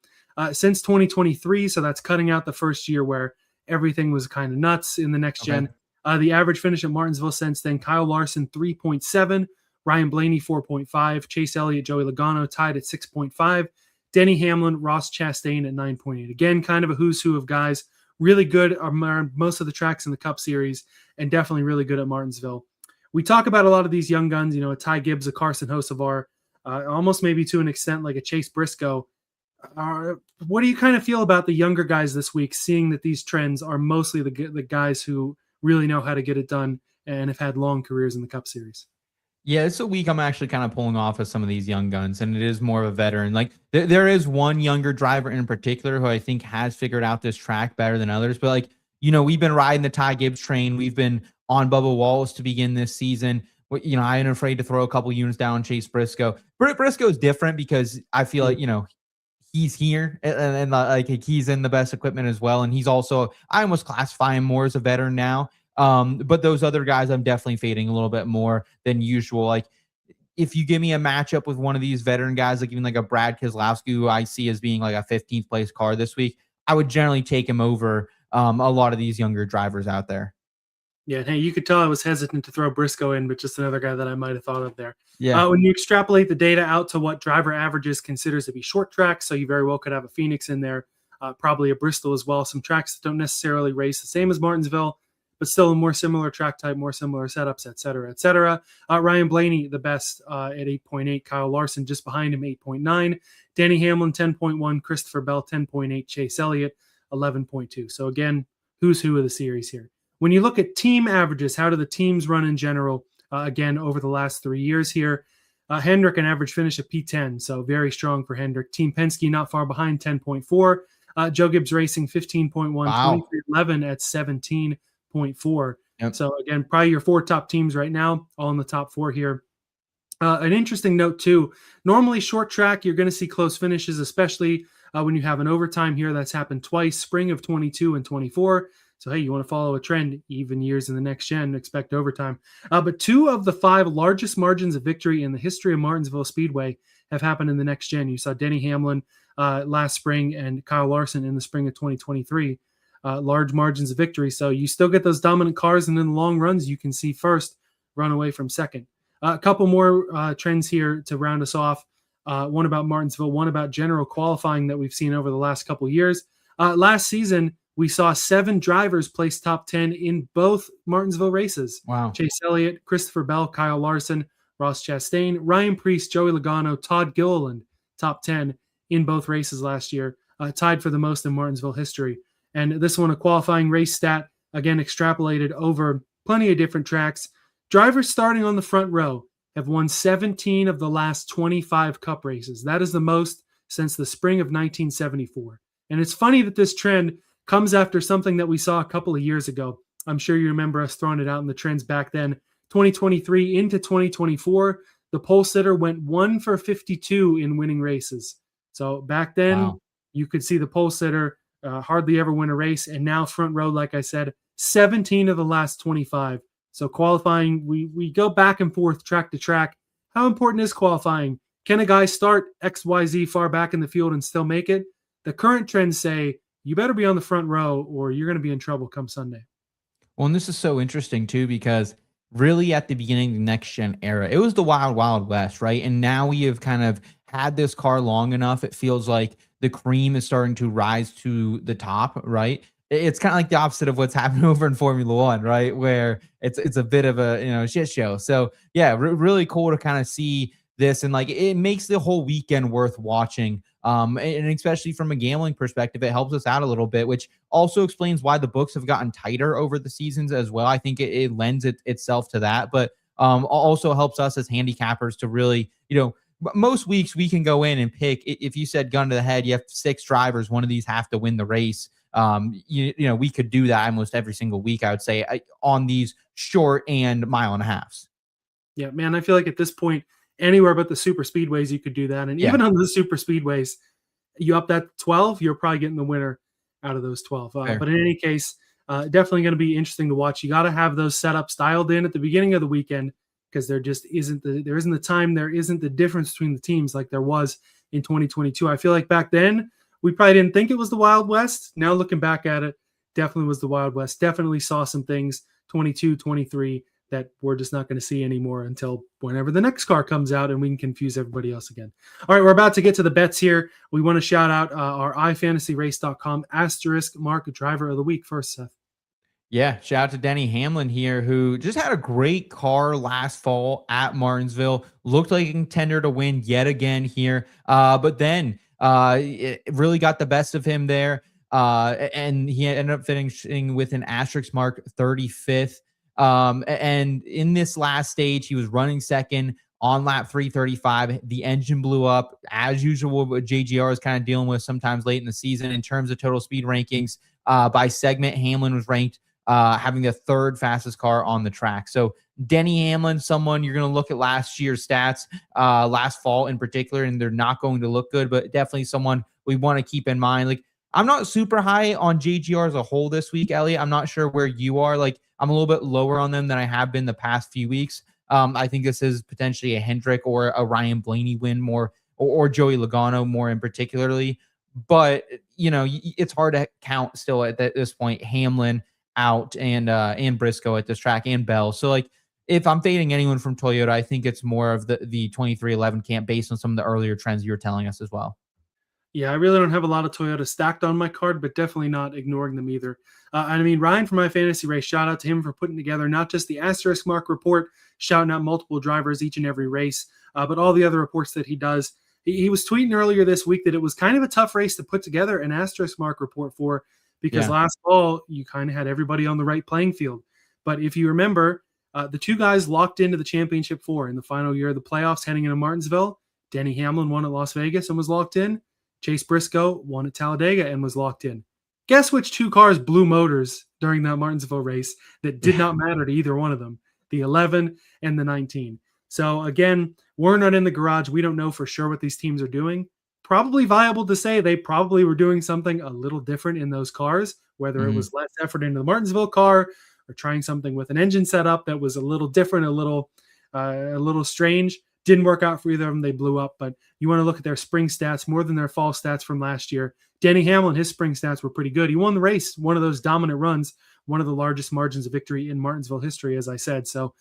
Since 2023, so that's cutting out the first year where everything was kind of nuts in the next gen. The average finish at Martinsville since then, Kyle Larson 3.7, Ryan Blaney 4.5, Chase Elliott, Joey Logano tied at 6.5, Denny Hamlin, Ross Chastain at 9.8. Again, kind of a who's who of guys. Really good on most of the tracks in the Cup Series, and definitely really good at Martinsville. We talk about a lot of these young guns, a Ty Gibbs, a Carson Hocevar, almost maybe to an extent like a Chase Briscoe. What do you kind of feel about the younger guys this week, seeing that these trends are mostly the guys who really know how to get it done and have had long careers in the Cup Series? Yeah, it's a week I'm actually kind of pulling off of some of these young guns, and it is more of a veteran. Like, there is one younger driver in particular who I think has figured out this track better than others. But, like, we've been riding the Ty Gibbs train. We've been on Bubba Wallace to begin this season. I ain't afraid to throw a couple units down on Chase Briscoe. Briscoe's different because I feel like, he's here and like he's in the best equipment as well. And he's also, I almost classify him more as a veteran now. But those other guys, I'm definitely fading a little bit more than usual. Like, if you give me a matchup with one of these veteran guys, like even like a Brad Keselowski, who I see as being like a 15th place car this week, I would generally take him over a lot of these younger drivers out there. Yeah, and hey, you could tell I was hesitant to throw Briscoe in, but just another guy that I might have thought of there. Yeah. When you extrapolate the data out to what driver averages considers to be short tracks, so you very well could have a Phoenix in there, probably a Bristol as well, some tracks that don't necessarily race the same as Martinsville, but still a more similar track type, more similar setups, et cetera, et cetera. Ryan Blaney, the best at 8.8. Kyle Larson just behind him, 8.9. Denny Hamlin, 10.1. Christopher Bell, 10.8. Chase Elliott, 11.2. So again, who's who of the series here. When you look at team averages, how do the teams run in general? Again, over the last 3 years here, Hendrick, an average finish of P10, so very strong for Hendrick. Team Penske not far behind, 10.4. Joe Gibbs Racing 15.1, Wow. 2311 at 17.4. Yep. So again, probably your 4 top teams right now, all in the top 4 here. An interesting note too, normally short track, you're going to see close finishes, especially when you have an overtime here. That's happened twice, spring of 22 and 24. So, hey, you want to follow a trend, even years in the next gen, expect overtime. But 2 of the 5 largest margins of victory in the history of Martinsville Speedway have happened in the next gen. You saw Denny Hamlin last spring and Kyle Larson in the spring of 2023. Large margins of victory. So you still get those dominant cars, and in the long runs, you can see first run away from second. A couple more trends here to round us off. One about Martinsville, one about general qualifying that we've seen over the last couple of years. Last season, we saw 7 drivers place top 10 in both Martinsville races. Wow. Chase Elliott, Christopher Bell, Kyle Larson, Ross Chastain, Ryan Preece, Joey Logano, Todd Gilliland, top 10 in both races last year, tied for the most in Martinsville history. And this one, a qualifying race stat, again, extrapolated over plenty of different tracks. Drivers starting on the front row have won 17 of the last 25 Cup races. That is the most since the spring of 1974. And it's funny that this trend comes after something that we saw a couple of years ago. I'm sure you remember us throwing it out in the trends back then. 2023 into 2024, the pole sitter went 1 for 52 in winning races. So back then, you could see the pole sitter hardly ever win a race. And now front row, like I said, 17 of the last 25. So qualifying, we go back and forth track to track. How important is qualifying? Can a guy start XYZ far back in the field and still make it? The current trends say you better be on the front row or you're going to be in trouble come Sunday. Well, and this is so interesting too, because really at the beginning of the next gen era, it was the wild, wild west, right? And now we have kind of had this car long enough. It feels like the cream is starting to rise to the top, right? It's kind of like the opposite of what's happening over in Formula One, right? Where it's a bit of a, shit show. So yeah, really cool to kind of see this, and like it makes the whole weekend worth watching. And especially from a gambling perspective, it helps us out a little bit, which also explains why the books have gotten tighter over the seasons as well. I think it lends itself to that, but also helps us as handicappers to really, most weeks we can go in and pick. If you said gun to the head, you have 6 drivers, one of these have to win the race. We could do that almost every single week, I would say, on these short and mile and a halves. Yeah, man, I feel like at this point, anywhere but the super speedways, you could do that. And even on the super speedways, you up that 12, you're probably getting the winner out of those 12. But in any case, definitely going to be interesting to watch. You got to have those setups dialed in at the beginning of the weekend, because there just isn't the time, there isn't the difference between the teams like there was in 2022. I feel like back then we probably didn't think it was the Wild West. Now looking back at it, definitely was the Wild West. Definitely saw some things 22, 23 that we're just not going to see anymore until whenever the next car comes out and we can confuse everybody else again. All right, we're about to get to the bets here. We want to shout out our iFantasyRace.com Asterisk Mark Driver of the Week first, Seth. Yeah, shout out to Denny Hamlin here, who just had a great car last fall at Martinsville. Looked like a contender to win yet again here, but then it really got the best of him there, and he ended up finishing with an asterisk mark 35th. And in this last stage, he was running second on lap 335. The engine blew up, as usual, what JGR is kind of dealing with sometimes late in the season. In terms of total speed rankings, by segment, Hamlin was ranked having the 3rd fastest car on the track. So Denny Hamlin, someone you're going to look at last year's stats, last fall in particular, and they're not going to look good, but definitely someone we want to keep in mind. Like, I'm not super high on JGR as a whole this week, Elliot. I'm not sure where you are. Like, I'm a little bit lower on them than I have been the past few weeks. I think this is potentially a Hendrick or a Ryan Blaney win more, or Joey Logano more in particularly. But, it's hard to count still at this point Hamlin out and Briscoe at this track and Bell. So, like, if I'm fading anyone from Toyota, I think it's more of the 2311 camp based on some of the earlier trends you were telling us as well. Yeah, I really don't have a lot of Toyota stacked on my card, but definitely not ignoring them either. Ryan from My Fantasy Race, shout out to him for putting together not just the Asterisk Mark report, shouting out multiple drivers each and every race, but all the other reports that he does. He was tweeting earlier this week that it was kind of a tough race to put together an Asterisk Mark report for, because last fall you kind of had everybody on the right playing field. But if you remember, the 2 guys locked into the championship 4 in the final year of the playoffs heading into Martinsville, Denny Hamlin won at Las Vegas and was locked in. Chase Briscoe won at Talladega and was locked in. Guess which 2 cars blew motors during that Martinsville race that did not matter to either one of them? The 11 and the 19. So again, we're not in the garage. We don't know for sure what these teams are doing. Probably viable to say they probably were doing something a little different in those cars, whether it was less effort into the Martinsville car or trying something with an engine setup that was a little different, a little strange. Didn't work out for either of them. They blew up. But you want to look at their spring stats more than their fall stats from last year. Denny Hamlin, his spring stats were pretty good. He won the race, one of those dominant runs, one of the largest margins of victory in Martinsville history, as I said. So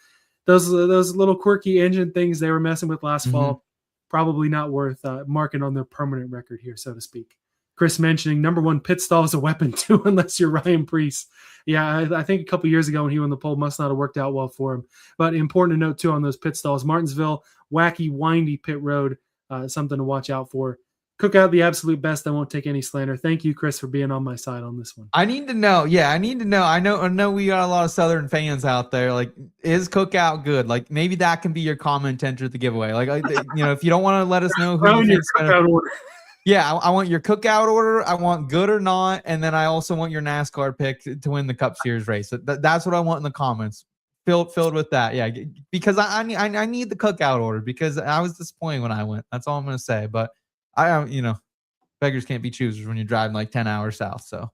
those little quirky engine things they were messing with last fall, probably not worth marking on their permanent record here, so to speak. Chris mentioning number 1 pit stall is a weapon too, unless you're Ryan Preece. Yeah, I think a couple years ago when he won the pole, must not have worked out well for him. But important to note too on those pit stalls, Martinsville, wacky, windy pit road, something to watch out for. Cook out the absolute best. I won't take any slander. Thank you, Chris, for being on my side on this one. I need to know. Yeah, I need to know. I know we got a lot of Southern fans out there. Like, is Cookout good? Like, maybe that can be your comment to enter the giveaway. Like, if you don't want to let us know who you think's gonna, yeah, I want your cookout order. I want good or not, and then I also want your NASCAR pick to win the Cup Series race. That's what I want in the comments. Filled with that, yeah. Because I need the cookout order because I was disappointed when I went. That's all I'm gonna say. But beggars can't be choosers when you're driving like 10 hours south. So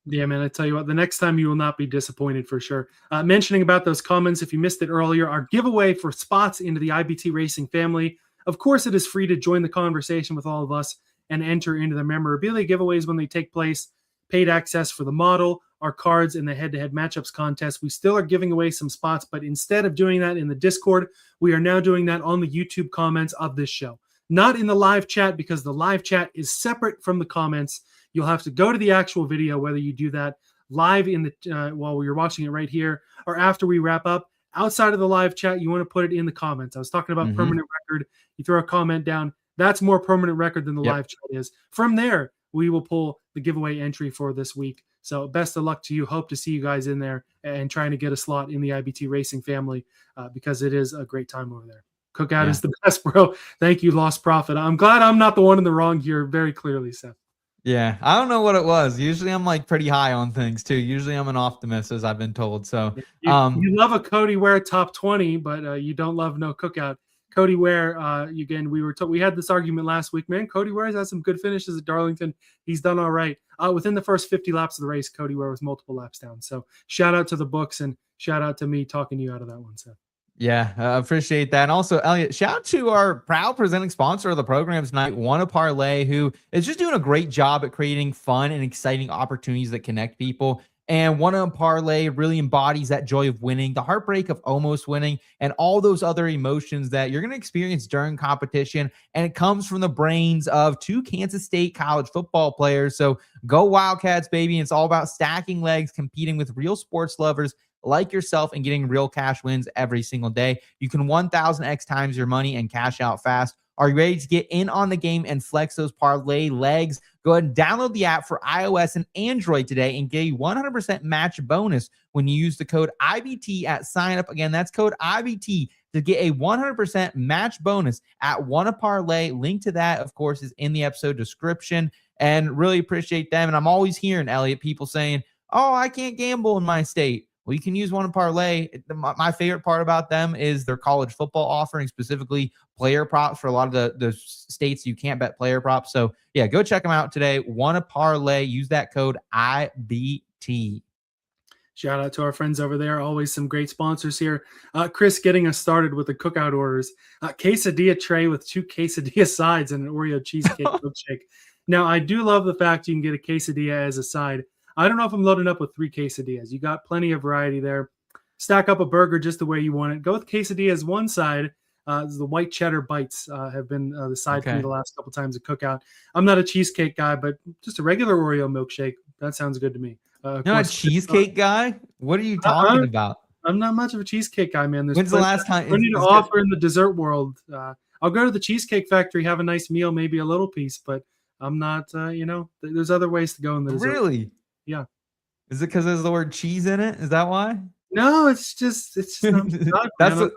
yeah, man. I tell you what, the next time you will not be disappointed for sure. Mentioning about those comments, if you missed it earlier, our giveaway for spots into the IBT Racing family. Of course, it is free to join the conversation with all of us and enter into the memorabilia giveaways when they take place. Paid access for the model, our cards, and the head-to-head matchups contest. We still are giving away some spots, but instead of doing that in the Discord, we are now doing that on the YouTube comments of this show. Not in the live chat, because the live chat is separate from the comments. You'll have to go to the actual video, whether you do that live in the while you're watching it right here or after we wrap up. Outside of the live chat, you want to put it in the comments. I was talking about permanent record. You throw a comment down. That's more permanent record than the live chat is. From there, we will pull the giveaway entry for this week. So best of luck to you. Hope to see you guys in there and trying to get a slot in the IBT Racing family because it is a great time over there. Cookout is the best, bro. Thank you, Lost Prophet. I'm glad I'm not the one in the wrong here very clearly, Seth. Yeah, I don't know what it was. Usually I'm like pretty high on things too. Usually I'm an optimist, as I've been told. So you love a Cody Ware top 20, but you don't love no Cookout. Cody Ware, again, we had this argument last week, man. Cody Ware's had some good finishes at Darlington. He's done all right. Within the first 50 laps of the race, Cody Ware was multiple laps down. So shout out to the books and shout out to me talking you out of that one, Seth. Yeah, I appreciate that. And also, Elliot, shout out to our proud presenting sponsor of the program tonight, WannaParlay, who is just doing a great job at creating fun and exciting opportunities that connect people. And WannaParlay really embodies that joy of winning, the heartbreak of almost winning, and all those other emotions that you're going to experience during competition. And it comes from the brains of 2 Kansas State college football players. So go Wildcats, baby. It's all about stacking legs, competing with real sports lovers like yourself and getting real cash wins every single day. You can 1,000x times your money and cash out fast. Are you ready to get in on the game and flex those parlay legs? Go ahead and download the app for iOS and Android today and get a 100% match bonus when you use the code IBT at sign up. Again, that's code IBT to get a 100% match bonus at WannaParlay. Link to that, of course, is in the episode description, and really appreciate them. And I'm always hearing, Elliot, people saying, oh, I can't gamble in my state. Well, you can use WannaParlay. My favorite part about them is their college football offering, specifically player props for a lot of the states you can't bet player props. So, yeah, go check them out today. WannaParlay. Use that code IBT. Shout out to our friends over there. Always some great sponsors here. Chris getting us started with the cookout orders. Quesadilla tray with 2 quesadilla sides and an Oreo cheesecake milkshake. Now, I do love the fact you can get a quesadilla as a side. I don't know if I'm loading up with 3 quesadillas. You got plenty of variety there. Stack up a burger just the way you want it. Go with quesadillas one side. The white cheddar bites have been the side for me the last couple times at Cookout. I'm not a cheesecake guy, but just a regular Oreo milkshake. That sounds good to me. You're not a cheesecake guy? What are you talking about? I'm not much of a cheesecake guy, man. When's the last time? Plenty to offer in the dessert world. I'll go to the Cheesecake Factory, have a nice meal, maybe a little piece, but I'm not, there's other ways to go in the dessert. Really? Yeah. Is it because there's the word cheese in it? Is that why? No, it's just not. That's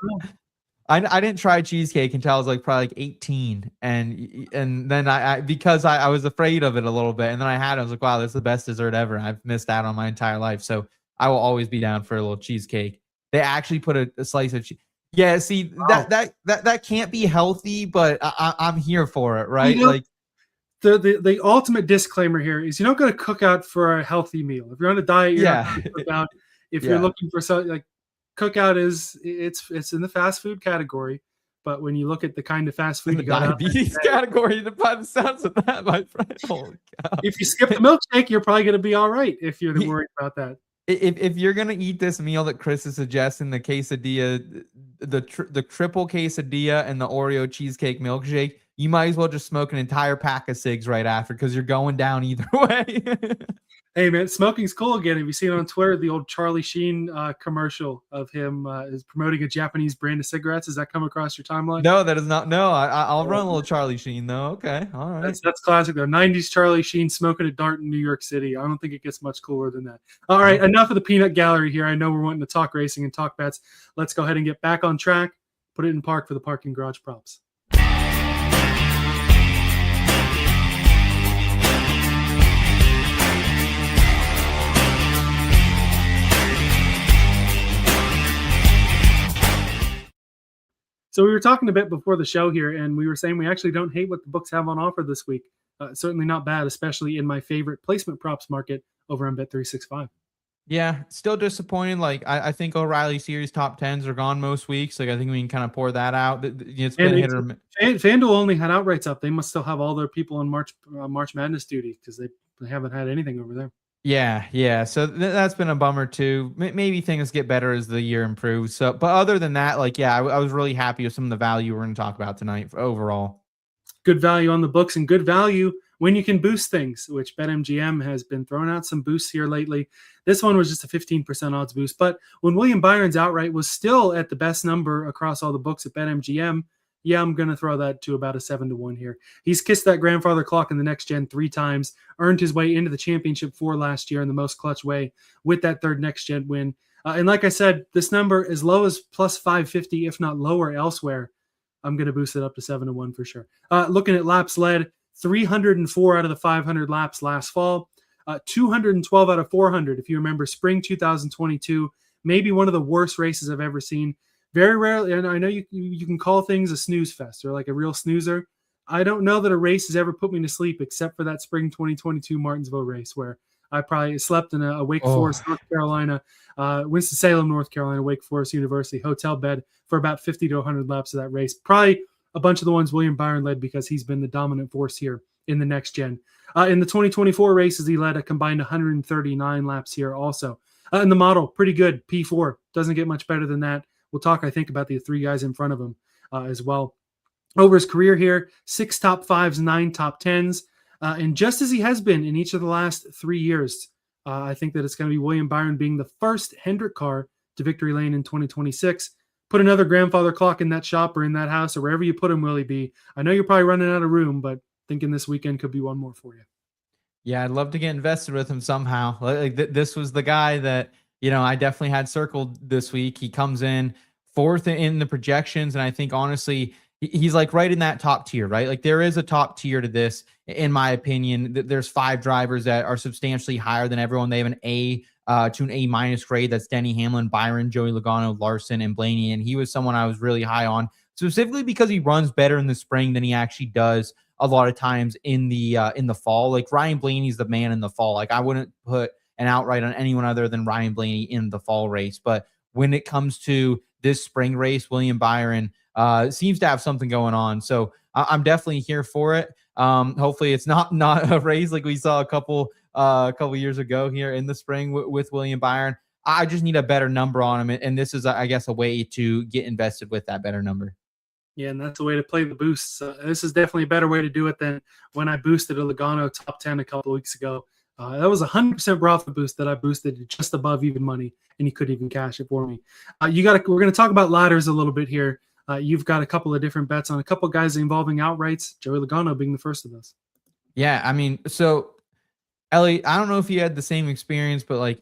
I didn't try cheesecake until I was like probably like 18, and then I because I was afraid of it a little bit, and then I had it. I was like, wow, this is the best dessert ever. I've missed out on my entire life, so I will always be down for a little cheesecake. They actually put a slice of cheese. Yeah, see that can't be healthy, but I'm here for it, right? Like the ultimate disclaimer here is you don't go to cook out for a healthy meal. If you're on a diet, you're not going to cook out. If you're looking for something like cookout it's in the fast food category, but when you look at the kind of fast food in the diabetes category, by the sounds of that, my friend. Holy cow. If you skip the milkshake, you're probably going to be all right if you're worried about that. If you're gonna eat this meal that Chris is suggesting, the quesadilla, the triple quesadilla and the Oreo cheesecake milkshake, you might as well just smoke an entire pack of cigs right after, because you're going down either way. Hey man, smoking's cool again. Have you seen on Twitter the old Charlie Sheen commercial of him is promoting a Japanese brand of cigarettes? Has that come across your timeline? No, that is not. No, I'll run a little Charlie Sheen though. Okay, all right. That's classic though. 90s Charlie Sheen smoking a dart in New York City. I don't think it gets much cooler than that. All right, enough of the peanut gallery here. I know we're wanting to talk racing and talk bets. Let's go ahead and get back on track. Put it in park for the parking garage props. So we were talking a bit before the show here, and we were saying we actually don't hate what the books have on offer this week. Certainly not bad, especially in my favorite placement props market over on Bet365. Yeah, still disappointed. Like I think O'Reilly Series top 10s are gone most weeks. Like I think we can kind of pour that out. It's been hit or miss. FanDuel only had outrights up. They must still have all their people on March Madness duty, because they haven't had anything over there. Yeah. So that's been a bummer too. Maybe things get better as the year improves. So, but other than that, like, yeah, I was really happy with some of the value we're going to talk about tonight overall. Good value on the books and good value when you can boost things, which BetMGM has been throwing out some boosts here lately. This one was just a 15% odds boost. But when William Byron's outright was still at the best number across all the books at BetMGM, yeah, I'm going to throw that to about a 7-1 here. He's kissed that grandfather clock in the next gen 3 times, earned his way into the championship 4 last year in the most clutch way with that third next gen win. And like I said, this number as low as plus 550, if not lower elsewhere. I'm going to boost it up to 7-1 for sure. Looking at laps led, 304 out of the 500 laps last fall, 212 out of 400. If you remember spring 2022, maybe one of the worst races I've ever seen. Very rarely, and I know you can call things a snooze fest or like a real snoozer. I don't know that a race has ever put me to sleep except for that spring 2022 Martinsville race, where I probably slept in a Wake Forest, North Carolina, Winston-Salem, North Carolina, Wake Forest University hotel bed for about 50 to 100 laps of that race. Probably a bunch of the ones William Byron led, because he's been the dominant force here in the next gen. In the 2024 races, he led a combined 139 laps here also. In the model, pretty good, P4. Doesn't get much better than that. We'll talk, I think, about the 3 guys in front of him as well. Over his career here, 6 top 5s, 9 top 10s. And just as he has been in each of the last 3 years, I think that it's going to be William Byron being the first Hendrick car to victory lane in 2026. Put another grandfather clock in that shop or in that house or wherever you put him, Willie B. I know you're probably running out of room, but thinking this weekend could be one more for you. Yeah, I'd love to get invested with him somehow. Like this was the guy that, I definitely had circled this week. He comes in 4th in the projections, and I think honestly, he's like right in that top tier, right? Like there is a top tier to this, in my opinion. There's 5 drivers that are substantially higher than everyone. They have an A to an A- grade. That's Denny Hamlin, Byron, Joey Logano, Larson, and Blaney. And he was someone I was really high on, specifically because he runs better in the spring than he actually does a lot of times in the fall. Like Ryan Blaney's the man in the fall. Like I wouldn't put an outright on anyone other than Ryan Blaney in the fall race. But when it comes to this spring race, William Byron seems to have something going on. So I'm definitely here for it. Hopefully it's not a race like we saw a couple years ago here in the spring with William Byron. I just need a better number on him. And this is, I guess, a way to get invested with that better number. Yeah, and that's the way to play the boosts. This is definitely a better way to do it than when I boosted a Logano top 10 a couple of weeks ago. That was a 100% profit boost that I boosted just above even money, and he couldn't even cash it for me. We're going to talk about ladders a little bit here. You've got a couple of different bets on a couple of guys involving outrights, Joey Logano being the first of those. Yeah, I mean, so Elliot, I don't know if you had the same experience, but like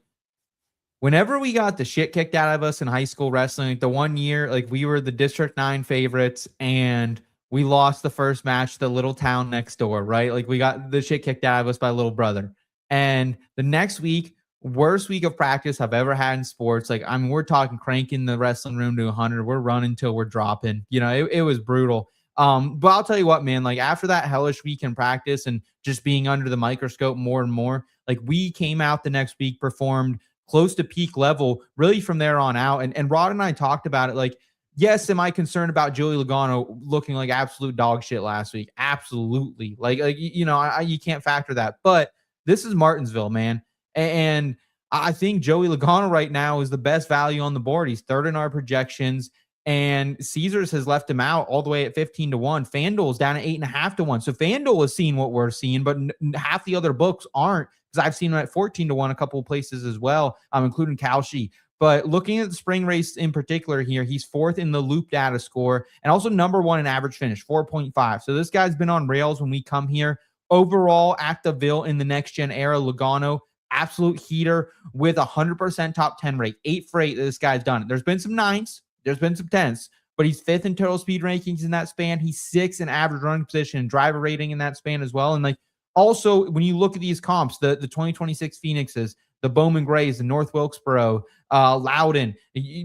whenever we got the shit kicked out of us in high school wrestling, like the one year, like we were the District 9 favorites and we lost the first match to the little town next door, right? Like we got the shit kicked out of us by little brother. And the next week, worst week of practice I've ever had in sports. Like, I mean, we're talking cranking the wrestling room to 100. We're running till we're dropping. You know, it was brutal. But I'll tell you what, man, like after that hellish week in practice and just being under the microscope more and more, like we came out the next week, performed close to peak level really from there on out. And Rod and I talked about it. Like, yes, am I concerned about Joey Logano looking like absolute dog shit last week? Absolutely. Like you know, you can't factor that. But this is Martinsville, man. And I think Joey Logano right now is the best value on the board. He's third in our projections. And Caesars has left him out all the way at 15-1. FanDuel's down at 8.5-1. So FanDuel is seeing what we're seeing, but half the other books aren't, because I've seen him at 14-1 a couple of places as well, including Kalshi. But looking at the spring race in particular here, he's fourth in the loop data score and also number one in average finish, 4.5. So this guy's been on rails when we come here. Overall, at the Ville in the next gen era, Logano, absolute heater with 100% top 10 rate, 8 for 8 that this guy's done. There's been some 9s. There's been some 10s, but he's 5th in total speed rankings in that span. He's 6th in average running position and driver rating in that span as well. And like also, when you look at these comps, the 2026 Phoenixes, the Bowman Grays, the North Wilkesboro, Loudon,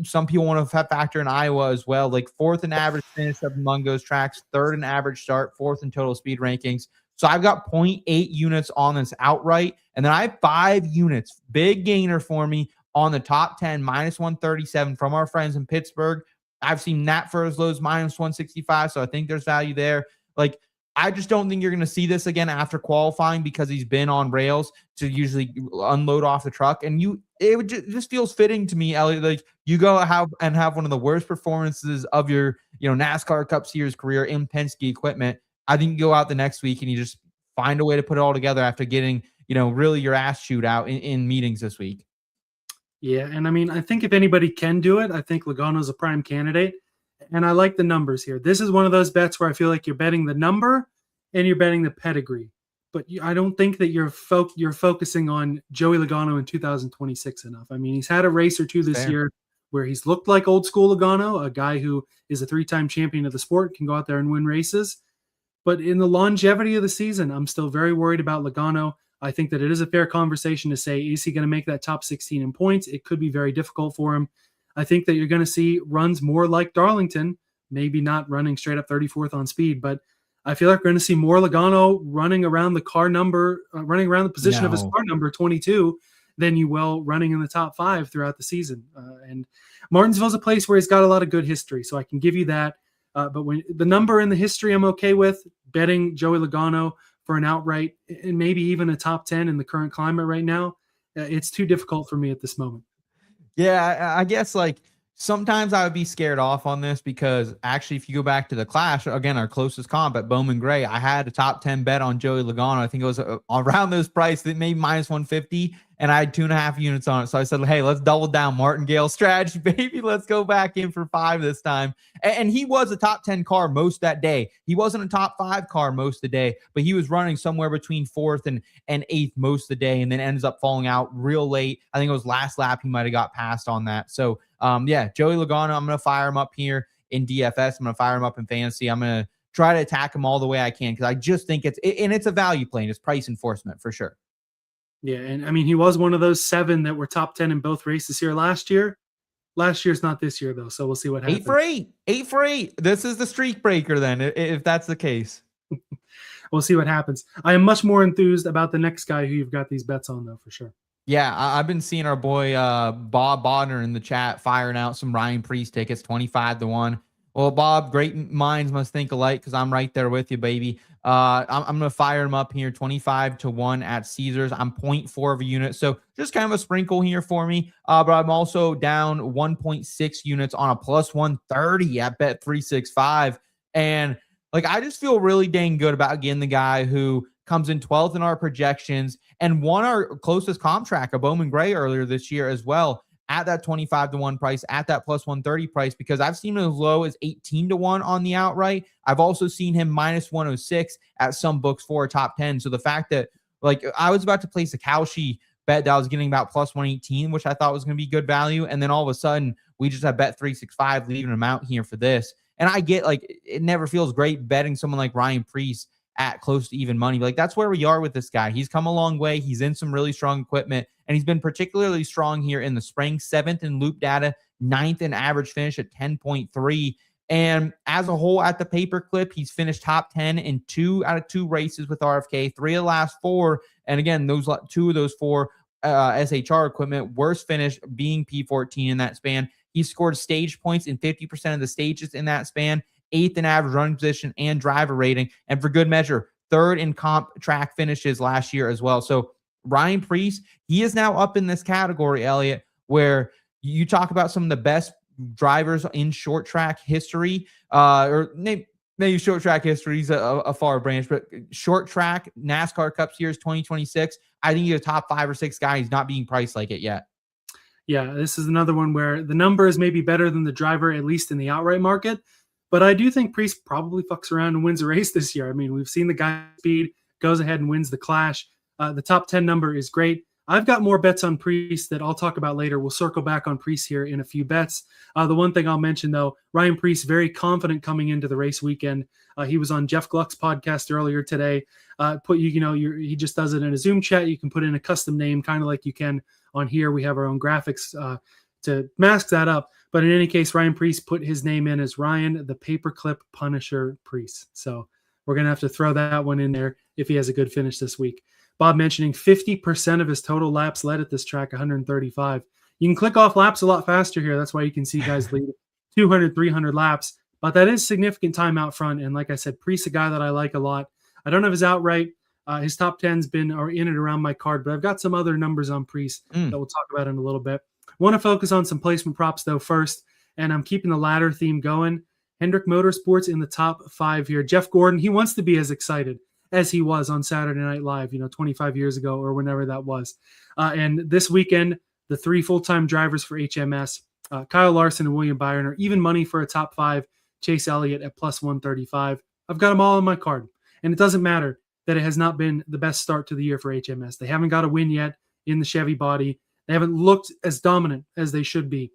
some people want to factor in Iowa as well. Like 4th in average finish up among those tracks, 3rd in average start, 4th in total speed rankings. So I've got 0.8 units on this outright, and then I have 5 units, big gainer for me, on the top 10, minus 137 from our friends in Pittsburgh. I've seen that for as low as minus 165, so I think there's value there. Like, I just don't think you're going to see this again after qualifying because he's been on rails to usually unload off the truck. And it just feels fitting to me, Elliot. Like you go have one of the worst performances of your, NASCAR Cup Series career in Penske equipment. I think you go out the next week and you just find a way to put it all together after getting, really your ass chewed out in meetings this week. Yeah, and I mean, I think if anybody can do it, I think Logano's a prime candidate. And I like the numbers here. This is one of those bets where I feel like you're betting the number and you're betting the pedigree. But I don't think that you're focusing on Joey Logano in 2026 enough. I mean, he's had a race or two this year where he's looked like old school Logano, a guy who is a 3-time champion of the sport, can go out there and win races. But in the longevity of the season, I'm still very worried about Logano. I think that it is a fair conversation to say, is he going to make that top 16 in points? It could be very difficult for him. I think that you're going to see runs more like Darlington, maybe not running straight up 34th on speed, but I feel like we're going to see more Logano running around the car number, running around the position of his car number 22 than you will running in the top 5 throughout the season. And Martinsville's a place where he's got a lot of good history, so I can give you that. But when the number and the history, I'm okay with betting Joey Logano for an outright and maybe even a top 10 in the current climate right now. It's too difficult for me at this moment. Yeah, I guess like sometimes I would be scared off on this because actually, if you go back to the Clash, again, our closest comp at Bowman Gray, I had a top 10 bet on Joey Logano. I think it was around those prices, maybe minus 150, and I had 2.5 units on it. So I said, hey, let's double down Martingale strategy, baby. Let's go back in for 5 this time. And he was a top 10 car most that day. He wasn't a top 5 car most of the day, but he was running somewhere between 4th and 8th most of the day, and then ends up falling out real late. I think it was last lap he might have got passed on that. So yeah, Joey Logano, I'm going to fire him up here in DFS. I'm going to fire him up in fantasy. I'm going to try to attack him all the way I can because I just think it's a value play and it's price enforcement for sure. Yeah, and I mean, he was one of those 7 that were top 10 in both races here last year. Last year's not this year, though, so we'll see what happens. 8 for 8. This is the streak breaker then, if that's the case. We'll see what happens. I am much more enthused about the next guy who you've got these bets on, though, for sure. Yeah, I've been seeing our boy Bob Bodner in the chat firing out some Ryan Preece tickets, 25-1. Well, Bob, great minds must think alike because I'm right there with you, baby. I'm going to fire him up here, 25-1 at Caesars. I'm 0.4 of a unit, so just kind of a sprinkle here for me. But I'm also down 1.6 units on a plus 130 at Bet365. And like, I just feel really dang good about getting the guy who comes in 12th in our projections and won our closest comp track of Bowman Gray earlier this year as well at that 25-1 price, at that plus 130 price, because I've seen him as low as 18-1 on the outright. I've also seen him minus 106 at some books for a top 10. So the fact that, like, I was about to place a Kalshi bet that I was getting about plus 118, which I thought was going to be good value. And then all of a sudden, we just have Bet365 leaving them out here for this. And I get, like, it never feels great betting someone like Ryan Preece at close to even money. But, like, that's where we are with this guy. He's come a long way. He's in some really strong equipment, and he's been particularly strong here in the spring. 7th in loop data, 9th in average finish at 10.3. And as a whole at the paperclip, he's finished top 10 in 2 out of 2 races with RFK, 3 of the last 4. And again, those 2 of those 4 SHR equipment, worst finish being P14 in that span. He scored stage points in 50% of the stages in that span, 8th in average running position and driver rating. And for good measure, 3rd in comp track finishes last year as well. So Ryan Preece, he is now up in this category, Elliot, where you talk about some of the best drivers in short track history, or maybe short track history is a far branch, but short track NASCAR Cup Series 2026, I think he's a top 5 or 6 guy. He's not being priced like it yet. Yeah, this is another one where the number is maybe better than the driver, at least in the outright market. But I do think Preece probably fucks around and wins a race this year. I mean, we've seen the guy speed, goes ahead and wins the Clash. The top 10 number is great. I've got more bets on Preece that I'll talk about later. We'll circle back on Preece here in a few bets. The one thing I'll mention, though, Ryan Preece, very confident coming into the race weekend. He was on Jeff Gluck's podcast earlier today. He just does it in a Zoom chat. You can put in a custom name, kind of like you can on here. We have our own graphics to mask that up. But in any case, Ryan Preece put his name in as Ryan the Paperclip Punisher Preece. So we're going to have to throw that one in there if he has a good finish this week. Bob mentioning 50% of his total laps led at this track, 135. You can click off laps a lot faster here. That's why you can see guys lead 200, 300 laps. But that is significant time out front. And like I said, Preece, a guy that I like a lot. I don't have his outright. His top 10's been in and around my card, but I've got some other numbers on Preece that we'll talk about in a little bit. Want to focus on some placement props, though, first. And I'm keeping the ladder theme going. Hendrick Motorsports in the top 5 here. Jeff Gordon, he wants to be as excited as he was on Saturday Night Live, 25 years ago or whenever that was. And this weekend, the 3 full-time drivers for HMS, Kyle Larson and William Byron, are even money for a top 5. Chase Elliott at plus 135. I've got them all on my card. And it doesn't matter that it has not been the best start to the year for HMS. They haven't got a win yet in the Chevy body. They haven't looked as dominant as they should be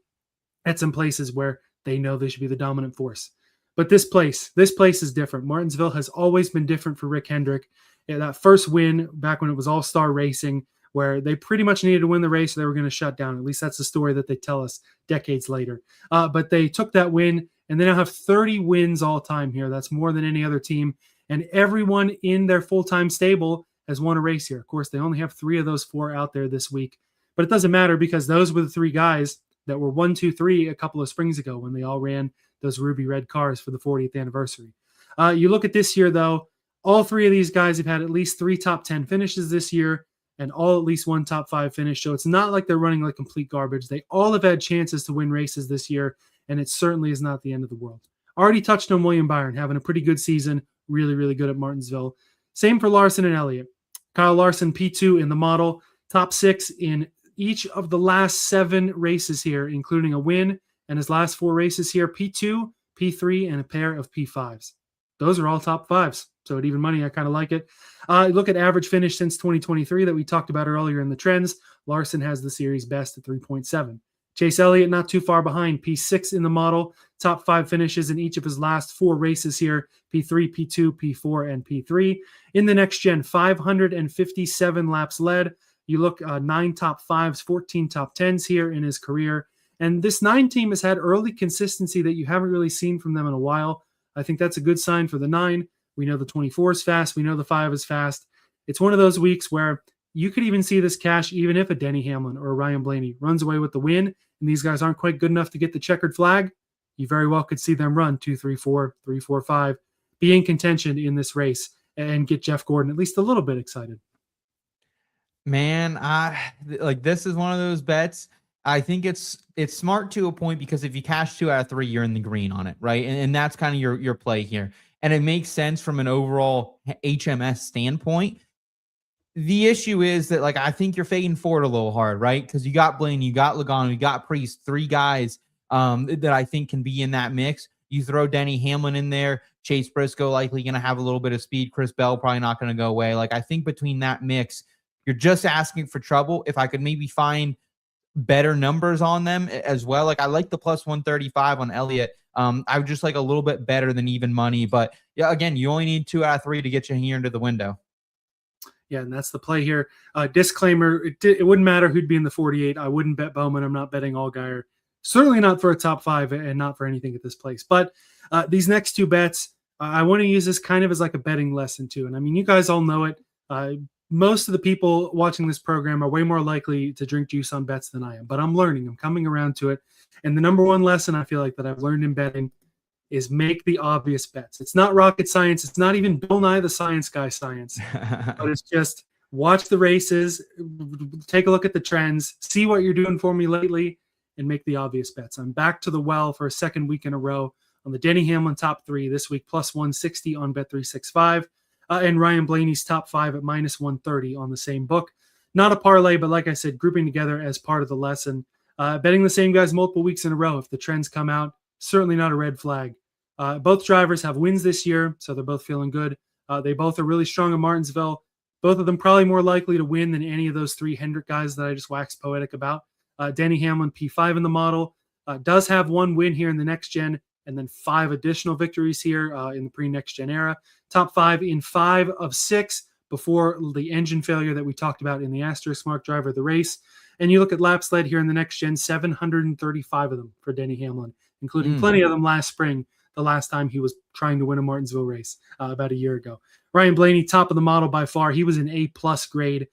at some places where they know they should be the dominant force. But this place is different. Martinsville has always been different for Rick Hendrick. Yeah, that first win back when it was All-Star Racing, where they pretty much needed to win the race or they were going to shut down. At least that's the story that they tell us decades later. But they took that win, and they now have 30 wins all time here. That's more than any other team. And everyone in their full-time stable has won a race here. Of course, they only have 3 of those 4 out there this week. But it doesn't matter because those were the 3 guys that were 1, 2, 3 a couple of springs ago when they all ran those ruby red cars for the 40th anniversary. You look at this year, though, all 3 of these guys have had at least 3 top 10 finishes this year and all at least 1 top 5 finish. So it's not like they're running like complete garbage. They all have had chances to win races this year, and it certainly is not the end of the world. Already touched on William Byron, having a pretty good season, really, really good at Martinsville. Same for Larson and Elliott. Kyle Larson, P2 in the model, top 6 in each of the last 7 races here, including a win, and his last 4 races here, P2, P3, and a pair of P5s. Those are all top 5s. So at even money, I kind of like it. Look at average finish since 2023 that we talked about earlier in the trends. Larson has the series best at 3.7. Chase Elliott not too far behind, P6 in the model. Top 5 finishes in each of his last 4 races here, P3, P2, P4, and P3. In the next gen, 557 laps led. You look 9 top 5s, 14 top 10s here in his career. And this 9 team has had early consistency that you haven't really seen from them in a while. I think that's a good sign for the 9. We know the 24 is fast. We know the 5 is fast. It's one of those weeks where you could even see this cash even if a Denny Hamlin or a Ryan Blaney runs away with the win and these guys aren't quite good enough to get the checkered flag. You very well could see them run 2, 3, 4, 3, 4, 5, be in contention in this race and get Jeff Gordon at least a little bit excited. Man, this is one of those bets. I think it's smart to a point because if you cash 2 out of 3, you're in the green on it, right? And that's kind of your play here. And it makes sense from an overall HMS standpoint. The issue is that, I think you're fading forward a little hard, right? Because you got Blaney, you got Logano, you got Preece, 3 guys that I think can be in that mix. You throw Denny Hamlin in there, Chase Briscoe likely going to have a little bit of speed. Chris Bell probably not going to go away. I think between that mix, you're just asking for trouble. If I could maybe find better numbers on them as well. Like I like the plus 135 on Elliott. I would just like a little bit better than even money, but yeah, again, you only need 2 out of 3 to get you here into the window. Yeah, and that's the play here. Disclaimer, it wouldn't matter who'd be in the 48. I wouldn't bet Bowman. I'm not betting Allgaier. Certainly not for a top 5 and not for anything at this place. But these next 2 bets, I want to use this kind of as like a betting lesson too. And I mean, you guys all know it. Most of the people watching this program are way more likely to drink juice on bets than I am. But I'm learning. I'm coming around to it. And the number one lesson I feel like that I've learned in betting is make the obvious bets. It's not rocket science. It's not even Bill Nye the Science Guy science. But it's just watch the races, take a look at the trends, see what you're doing for me lately, and make the obvious bets. I'm back to the well for a second week in a row on the Denny Hamlin top 3 this week, plus 160 on Bet365, and Ryan Blaney's top 5 at minus 130 on the same book. Not a parlay, but like I said, grouping together as part of the lesson. Betting the same guys multiple weeks in a row, if the trends come out, certainly not a red flag. Both drivers have wins this year, so they're both feeling good. They both are really strong in Martinsville. Both of them probably more likely to win than any of those 3 Hendrick guys that I just waxed poetic about. Denny Hamlin, P5 in the model, does have 1 win here in the next gen, and then 5 additional victories here in the pre-next gen era. Top 5 in 5 of 6 before the engine failure that we talked about in the Asterisk Mark driver of the race. And you look at laps led here in the next gen, 735 of them for Denny Hamlin, including plenty of them last spring, the last time he was trying to win a Martinsville race about a year ago. Ryan Blaney, top of the model by far. He was an A+ grade.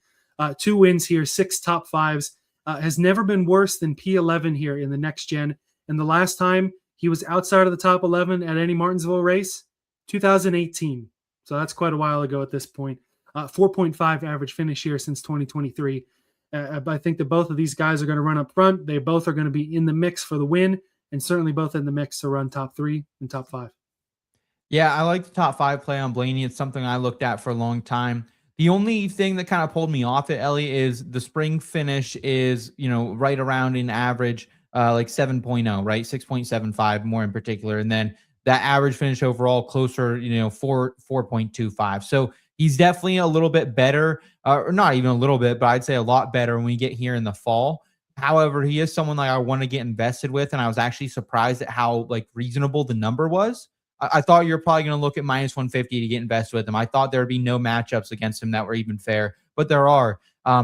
2 wins here, 6 top 5s. Has never been worse than P11 here in the next gen. And the last time he was outside of the top 11 at any Martinsville race, 2018. So that's quite a while ago at this point. 4.5 average finish here since 2023. I think that both of these guys are going to run up front. They both are going to be in the mix for the win, and certainly both in the mix to run top 3 and top 5. Yeah, I like the top 5 play on Blaney. It's something I looked at for a long time. The only thing that kind of pulled me off it, Elliot, is the spring finish is, right around in average, like 7.0, right? 6.75 more in particular. And then that average finish overall closer, 4.25. So he's definitely a little bit better, or not even a little bit, but I'd say a lot better when we get here in the fall. However, he is someone like I want to get invested with, and I was actually surprised at how reasonable the number was. I thought you're probably going to look at minus 150 to get invested with him. I thought there would be no matchups against him that were even fair, but there are.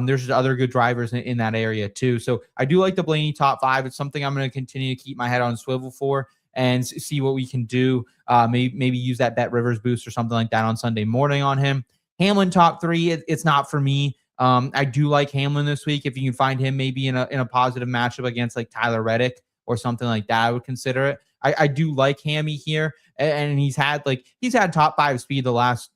There's other good drivers in that area too. So I do like the Blaney top 5. It's something I'm going to continue to keep my head on swivel for and see what we can do. Maybe use that BetRivers boost or something like that on Sunday morning on him. Hamlin top 3. It's not for me. I do like Hamlin this week. If you can find him maybe in a positive matchup against Tyler Reddick or something like that, I would consider it. I do like Hammy here, and he's had top 5 speed the last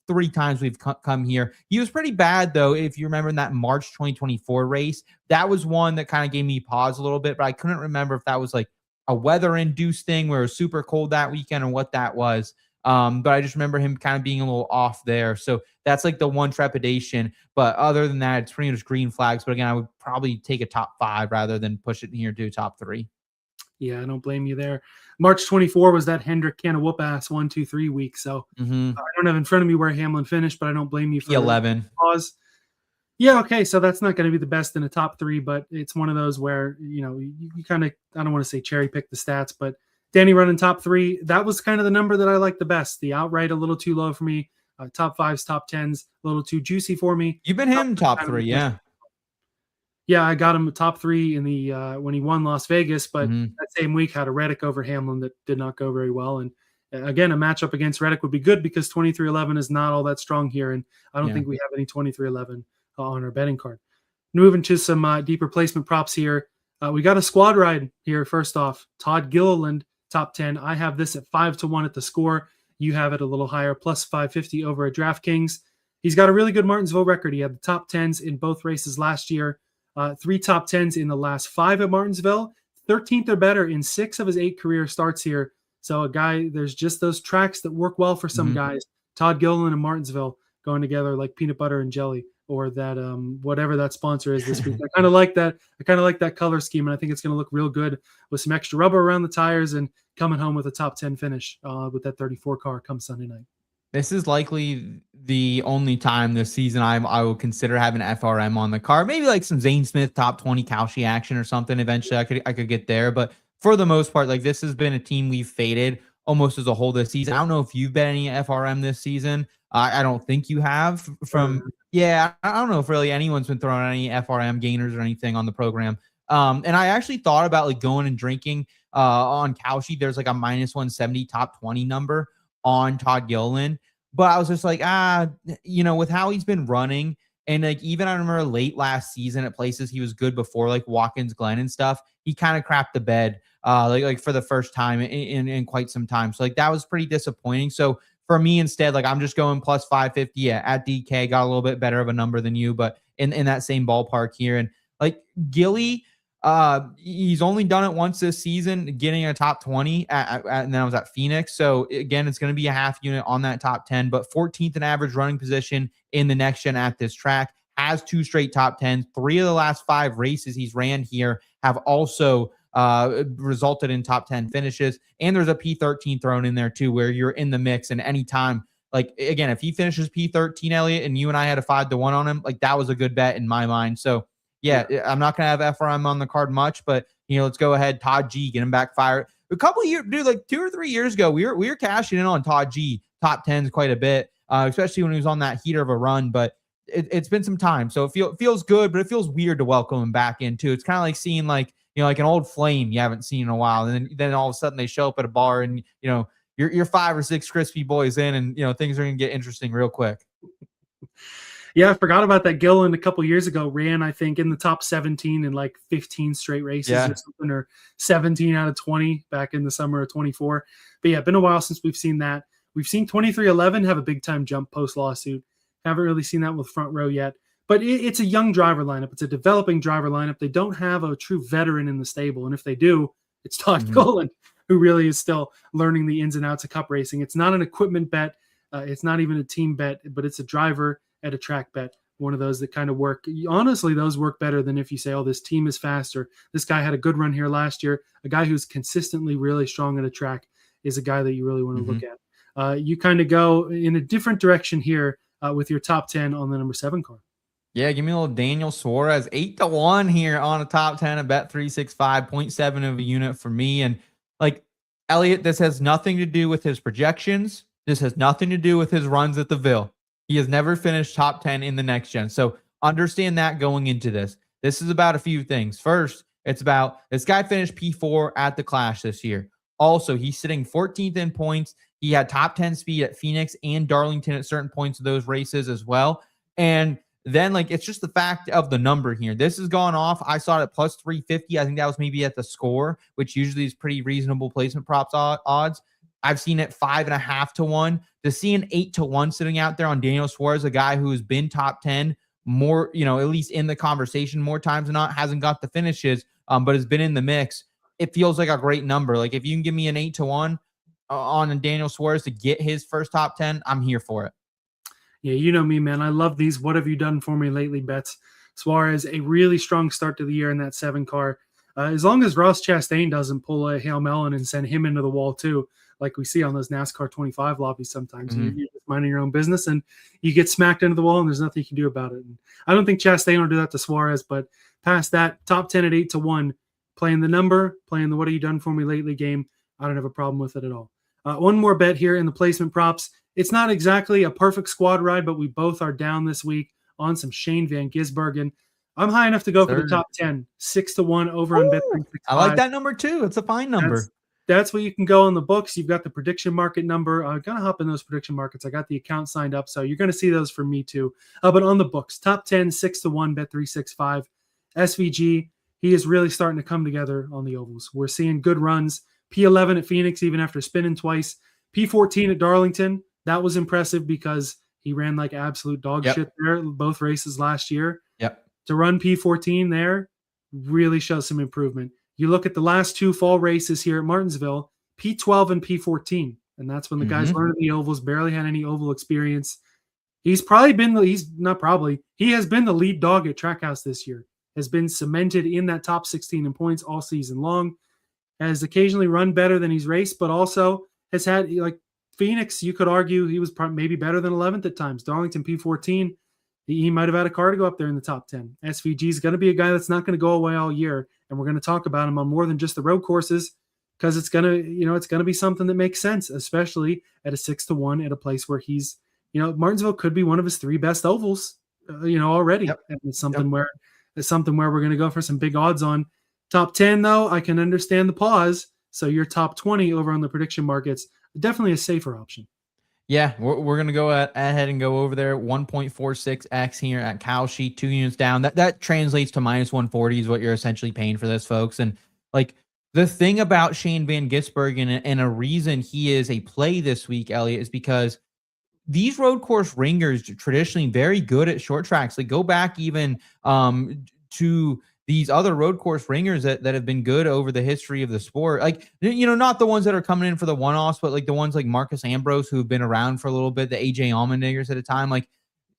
3 times we've come here. He was pretty bad though. If you remember in that March 2024 race, that was one that kind of gave me pause a little bit, but I couldn't remember if that was a weather induced thing where it was super cold that weekend or what that was. But I just remember him kind of being a little off there. So that's the one trepidation. But other than that, it's pretty much green flags. But again, I would probably take a top 5 rather than push it here to top 3. Yeah, I don't blame you there. March 24 was that Hendrick can of whoop ass 1, 2, 3 week. So I don't have in front of me where Hamlin finished, but I don't blame you for 11. Pause. Yeah, okay. So that's not going to be the best in the top 3, but it's one of those where, you kind of, I don't want to say cherry pick the stats, but Danny running top 3, that was kind of the number that I like the best. The outright a little too low for me. Top 5s, top 10s, a little too juicy for me. You've been hitting top 3, yeah. Yeah, I got him top 3 in the when he won Las Vegas, but that same week had a Reddick over Hamlin that did not go very well. And again, a matchup against Reddick would be good because 23-11 is not all that strong here, and I don't think we have any 23-11 on our betting card. Moving to some deep replacement props here. We got a squad ride here. First off, Todd Gilliland, top 10. I have this at 5-1 at theScore. You have it a little higher, plus 550 over at DraftKings. He's got a really good Martinsville record. He had the top 10s in both races last year. 3 top 10s in the last 5 at Martinsville, 13th or better in 6 of his 8 career starts here. So a guy, there's just those tracks that work well for some guys. Todd Gilliland and Martinsville going together like peanut butter and jelly, or that whatever that sponsor is this week. I kind of like that. I kind of like that color scheme, and I think it's going to look real good with some extra rubber around the tires and coming home with a top 10 finish with that 34 car come Sunday night. This is likely the only time this season I will consider having FRM on the card. Maybe like some Zane Smith top 20 Kalshi action or something. Eventually I could get there. But for the most part, like this has been a team we've faded almost as a whole this season. I don't know if you've bet any FRM this season. I don't think you have I don't know if really anyone's been throwing any FRM gainers or anything on the program. And I actually thought about like going and drinking on Kalshi. There's like a -170 top 20 number on Todd Gilliland. But I was just like, with how he's been running, and like even I remember late last season at places he was good before, like Watkins Glen and stuff, he kind of crapped the bed like for the first time in quite some time. So like that was pretty disappointing. So for me instead, like I'm just going plus 550 at DK. Got a little bit better of a number than you, but in that same ballpark here. And like Gilly, he's only done it once this season, getting a top 20 and then I was at Phoenix. So again, it's going to be a half unit on that top 10, but 14th in average running position in the next gen at this track, has 2 straight top 10s. 3 of the last 5 races he's ran here have also resulted in top 10 finishes. And there's a P13 thrown in there too, where you're in the mix. And anytime, like again, if he finishes P13, Elliot, and you and I had a 5-1 on him, like that was a good bet in my mind. So yeah, I'm not going to have FRM on the card much, but, let's go ahead. Todd G, get him back fired. A couple of years, dude, like 2 or 3 years ago, we were cashing in on Todd G top 10s quite a bit, especially when he was on that heater of a run. But it's been some time. So it feels good, but it feels weird to welcome him back in too. It's kind of like seeing like an old flame you haven't seen in a while. And then all of a sudden they show up at a bar and, you're 5 or 6 crispy boys in and, things are going to get interesting real quick. Yeah, I forgot about that. Gilliland a couple years ago ran, I think, in the top 17 in like 15 straight races or something, or 17 out of 20 back in the summer of 24. But yeah, been a while since we've seen that. We've seen 2311 have a big time jump post lawsuit. Haven't really seen that with Front Row yet. But it's a young driver lineup. It's a developing driver lineup. They don't have a true veteran in the stable. And if they do, it's Todd Gilliland, who really is still learning the ins and outs of cup racing. It's not an equipment bet. It's not even a team bet, but it's a driver at a track bet, one of those that kind of work. Honestly, those work better than if you say, oh, this team is faster. This guy had a good run here last year. A guy who's consistently really strong at a track is a guy that you really want to look at. You kind of go in a different direction here with your top 10 on the number 7 car. Yeah, give me a little Daniel Suarez, 8-1 here on a top 10 at Bet365, 0.7 of a unit for me. And like Elliot, this has nothing to do with his projections. This has nothing to do with his runs at the Ville. He has never finished top 10 in the next gen. So understand that going into this. This is about a few things. First, it's about this guy finished P4 at the Clash this year. Also, he's sitting 14th in points. He had top 10 speed at Phoenix and Darlington at certain points of those races as well. And then, like, it's just the fact of the number here. This has gone off. I saw it at plus 350. I think that was maybe at theScore, which usually is pretty reasonable placement props odds. I've seen it 5.5 to 1. To see an 8 to 1 sitting out there on Daniel Suarez, a guy who has been top 10 more, at least in the conversation more times than not, hasn't got the finishes, but has been in the mix. It feels like a great number. Like if you can give me an 8 to 1 on Daniel Suarez to get his first top 10, I'm here for it. Yeah, you know me, man. I love these "what have you done for me lately" bets. Suarez, a really strong start to the year in that 7 car. As long as Ross Chastain doesn't pull a Hail Melon and send him into the wall too, like we see on those NASCAR 25 lobbies sometimes. You're just minding your own business and you get smacked into the wall and there's nothing you can do about it. And I don't think Chastain will do that to Suarez, but past that, top 10 at 8 to 1, playing the number, playing the "what have you done for me lately" game, I don't have a problem with it at all. One more bet here in the placement props. It's not exactly a perfect squad ride, but we both are down this week on some Shane Van Gisbergen. I'm high enough to go for the top 10, 6 to 1 over on Bet365. I like that number too. It's a fine number. That's what you can go on the books. You've got the prediction market number. I'm going to hop in those prediction markets. I got the account signed up, so you're going to see those from me too. But on the books, top 10, 6 to 1, Bet365. SVG, he is really starting to come together on the ovals. We're seeing good runs. P11 at Phoenix, even after spinning twice. P14 at Darlington. That was impressive because he ran like absolute dog shit there, both races last year. To run P14 there really shows some improvement. You look at the last 2 fall races here at Martinsville, P12 and P14, and that's when the guys learned the ovals, barely had any oval experience. He has been the lead dog at Trackhouse this year, has been cemented in that top 16 in points all season long, has occasionally run better than he's raced, but also has had like Phoenix, you could argue he was maybe better than 11th at times. Darlington P14, he might have had a car to go up there in the top 10. SVG is going to be a guy that's not going to go away all year, and we're going to talk about him on more than just the road courses because it's going to be something that makes sense, especially at a 6-1 at a place where he's, Martinsville could be one of his 3 best ovals, already. Yep. And it's something where we're going to go for some big odds on. Top 10 though, I can understand the pause. So your top 20 over on the prediction markets, definitely a safer option. Yeah, we're going to go ahead and go over there. 1.46x here at Kalshi, 2 units down. That translates to minus 140 is what you're essentially paying for this, folks. And like the thing about Shane Van Gisbergen and a reason he is a play this week, Elliot, is because these road course ringers traditionally very good at short tracks. Like go back even to these other road course ringers that have been good over the history of the sport. Like, not the ones that are coming in for the one-offs, but like the ones like Marcus Ambrose, who have been around for a little bit, the AJ Allmendingers at a time. Like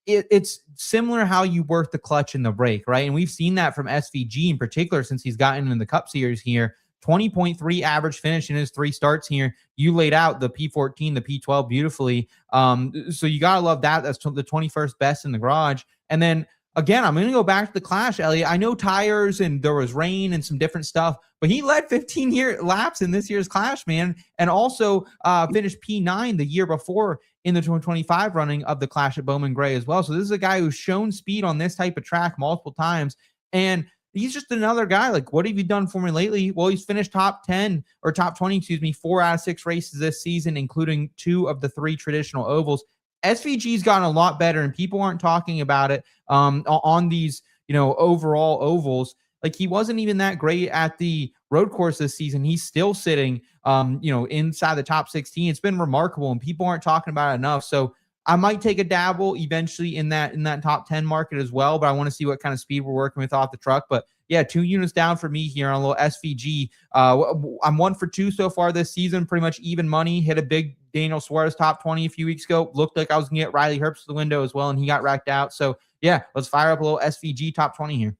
it's similar how you work the clutch and the brake, right? And we've seen that from SVG in particular since he's gotten in the Cup Series here. 20.3 average finish in his 3 starts here. You laid out the P14, the P12 beautifully. So you got to love that. That's the 21st best in the garage. And then again, I'm going to go back to the Clash, Elliot. I know tires and there was rain and some different stuff, but he led 15 laps in this year's Clash, man. And also finished P9 the year before in the 2025 running of the Clash at Bowman Gray as well. So this is a guy who's shown speed on this type of track multiple times. And he's just another guy. Like, what have you done for me lately? Well, he's finished top 10 or top 20, 4 out of 6 races this season, including 2 of the 3 traditional ovals. SVG's gotten a lot better, and people aren't talking about it on these, overall ovals. Like he wasn't even that great at the road course this season. He's still sitting, inside the top 16. It's been remarkable, and people aren't talking about it enough. So I might take a dabble eventually in that top 10 market as well, but I want to see what kind of speed we're working with off the truck. But yeah, 2 units down for me here on a little SVG. I'm 1 for 2 so far this season, pretty much even money. Hit a big Daniel Suarez top 20 a few weeks ago. Looked like I was going to get Riley Herbst to the window as well, and he got racked out. So yeah, let's fire up a little SVG top 20 here.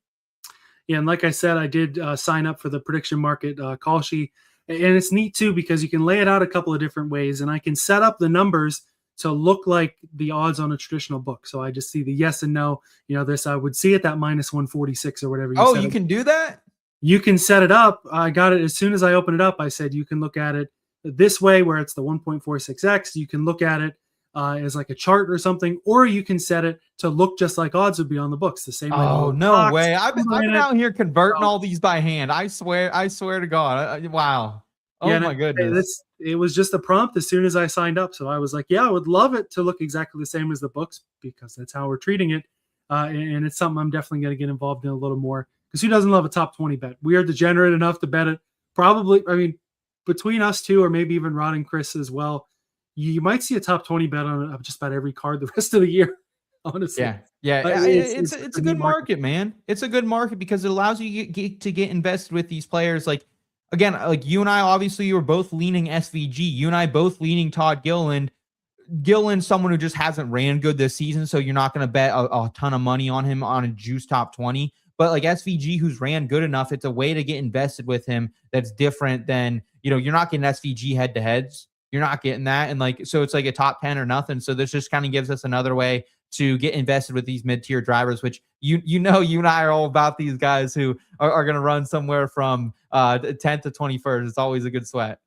Yeah, and like I said, I did sign up for the prediction market Kalshi, and it's neat too because you can lay it out a couple of different ways, and I can set up the numbers to look like the odds on a traditional book. So I just see the yes and no. This I would see it that minus 146 or whatever. You can do that? You can set it up. I got it as soon as I opened it up. I said you can look at it this way where it's the 1.46x. You can look at it as like a chart or something, or you can set it to look just like odds would be on the books. The same way. Oh, no way. I've been out here converting all these by hand. I swear to God. Wow. Oh yeah, my goodness. It was just a prompt as soon as I signed up. So I was like, yeah, I would love it to look exactly the same as the books because that's how we're treating it. And it's something I'm definitely going to get involved in a little more because who doesn't love a top 20 bet? We are degenerate enough to bet it. Probably, between us two or maybe even Rod and Chris as well, you might see a top 20 bet on just about every card the rest of the year. Honestly. Yeah. It's a good market, man. It's a good market because it allows you to get invested with these players. Like, again, like you and I, obviously, you were both leaning SVG. You and I both leaning Todd Gilliland. Gilliland's someone who just hasn't ran good this season, so you're not going to bet a ton of money on him on a juice top 20. But like SVG, who's ran good enough, it's a way to get invested with him that's different than, you're not getting SVG head-to-heads. You're not getting that. And so it's like a top 10 or nothing. So this just kind of gives us another way to get invested with these mid-tier drivers, which you and I are all about these guys who are going to run somewhere from 10th to 21st. It's always a good sweat.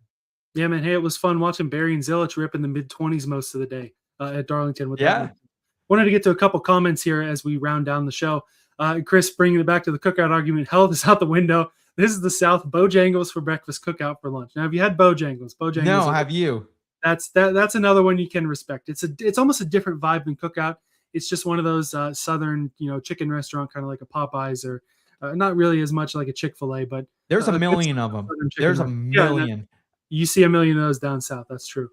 Yeah, man. Hey, it was fun watching Barry and Zilich rip in the mid-20s most of the day at Darlington. Wanted to get to a couple comments here as we round down the show. Chris, bringing it back to the cookout argument, health is out the window. This is the South. Bojangles for breakfast, cookout for lunch. Now, have you had Bojangles? No, have you? That's another one you can respect. It's almost a different vibe than cookout. It's just one of those southern, chicken restaurant, kind of like a Popeyes or not really as much like a Chick-fil-A, but there's a million of them. There's a million. Yeah, you see a million of those down south. That's true.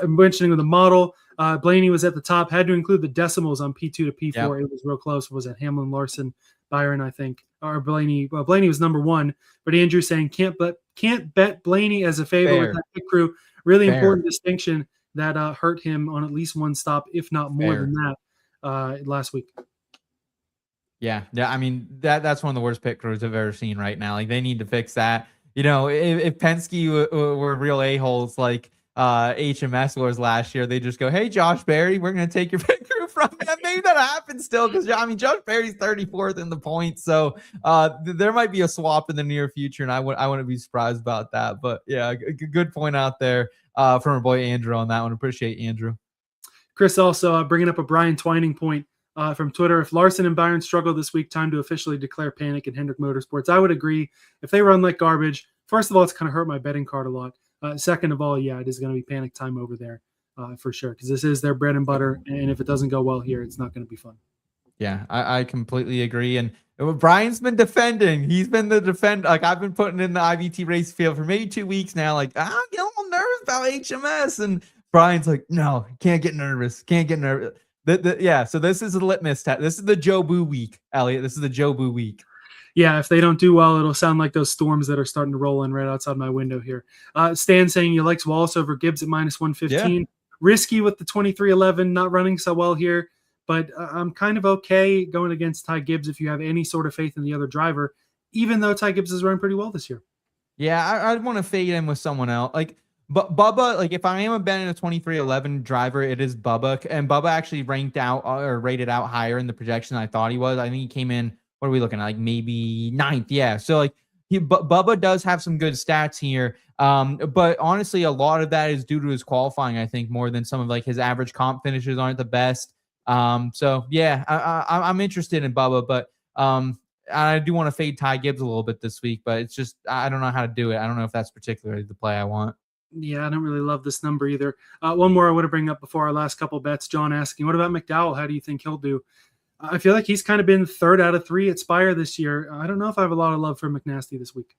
Mentioning the model, Blaney was at the top. Had to include the decimals on P2 to P4. Yep. It was real close. Was it Hamlin, Larson, Byron? I think, or Blaney. Well, Blaney was number 1, but Andrew saying can't bet Blaney as a favorite with that pit crew. Really important distinction that hurt him on at least one stop, if not more than that, last week. Yeah. I mean, that's one of the worst pit crews I've ever seen right now. Like, they need to fix that. If Penske were real a-holes, like, HMS wars last year. They just go, hey, Josh Berry, we're going to take your pit crew from you. Maybe that happens still because, I mean, Josh Berry's 34th in the points. So there might be a swap in the near future, and I wouldn't be surprised about that. But, yeah, good point out there from our boy Andrew on that one. Appreciate Andrew. Chris also bringing up a Brian Twining point from Twitter. If Larson and Byron struggle this week, time to officially declare panic in Hendrick Motorsports. I would agree. If they run like garbage, first of all, it's going to hurt my betting card a lot. Second of all, yeah, it is going to be panic time over there for sure, because this is their bread and butter. And if it doesn't go well here, it's not going to be fun. Yeah, I completely agree. And Brian's been defending. He's been the defender. Like, I've been putting in the IVT race field for maybe 2 weeks now. Like, I'm getting a little nervous about HMS. And Brian's like, no, can't get nervous. Can't get nervous. Yeah, so this is a litmus test. This is the Joe Boo week, Elliot. This is the Joe Boo week. Yeah, if they don't do well, it'll sound like those storms that are starting to roll in right outside my window here. Stan saying you likes Wallace over Gibbs at -115. Yeah. Risky with the 2311 not running so well here, but I'm kind of okay going against Ty Gibbs if you have any sort of faith in the other driver, even though Ty Gibbs is running pretty well this year. Yeah, I'd want to fade him with someone else. Like, but Bubba, like if I am a betting a 2311 driver, it is Bubba. And Bubba actually ranked out or rated out higher in the projection than I thought he was. I think he came in, what are we looking at? Like maybe 9th. Yeah. So like Bubba does have some good stats here. But honestly, a lot of that is due to his qualifying, I think, more than some of like his average comp finishes aren't the best. So yeah, I'm interested in Bubba, but I do want to fade Ty Gibbs a little bit this week, but it's just, I don't know how to do it. I don't know if that's particularly the play I want. Yeah, I don't really love this number either. One more I want to bring up before our last couple bets. John asking, what about McDowell? How do you think he'll do? I feel like he's kind of been 3rd out of 3 at Spire this year. I don't know if I have a lot of love for McNasty this week.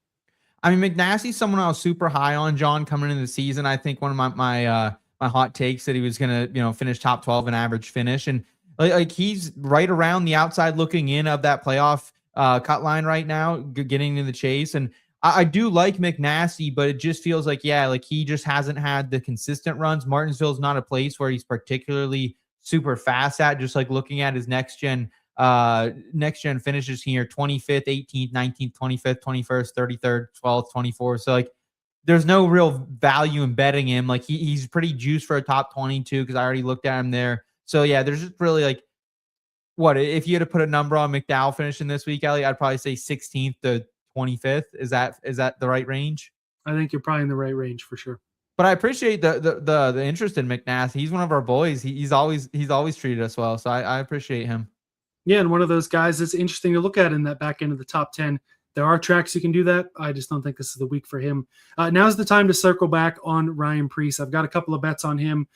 I mean, McNasty's someone I was super high on, John, coming into the season. I think one of my hot takes that he was going to, finish top 12 in average finish. And like he's right around the outside looking in of that playoff cut line right now, getting in the chase. And I do like McNasty, but it just feels like, yeah, like he just hasn't had the consistent runs. Martinsville's not a place where he's particularly super fast at. Just like looking at his next gen finishes here, 25th, 18th, 19th, 25th, 21st, 33rd, 12th, 24th. So like there's no real value in betting him. Like he's pretty juiced for a top 22 because I already looked at him there. So yeah, there's just really like, what if you had to put a number on McDowell finishing this week, Elliot? I'd probably say 16th to 25th. Is that the right range? I think you're probably in the right range for sure. But I appreciate the interest in McNasty. He's one of our boys. He's always treated us well. So I appreciate him. Yeah, and one of those guys that's interesting to look at in that back end of the top 10. There are tracks you can do that. I just don't think this is the week for him. Now's the time to circle back on Ryan Preece. I've got a couple of bets on him.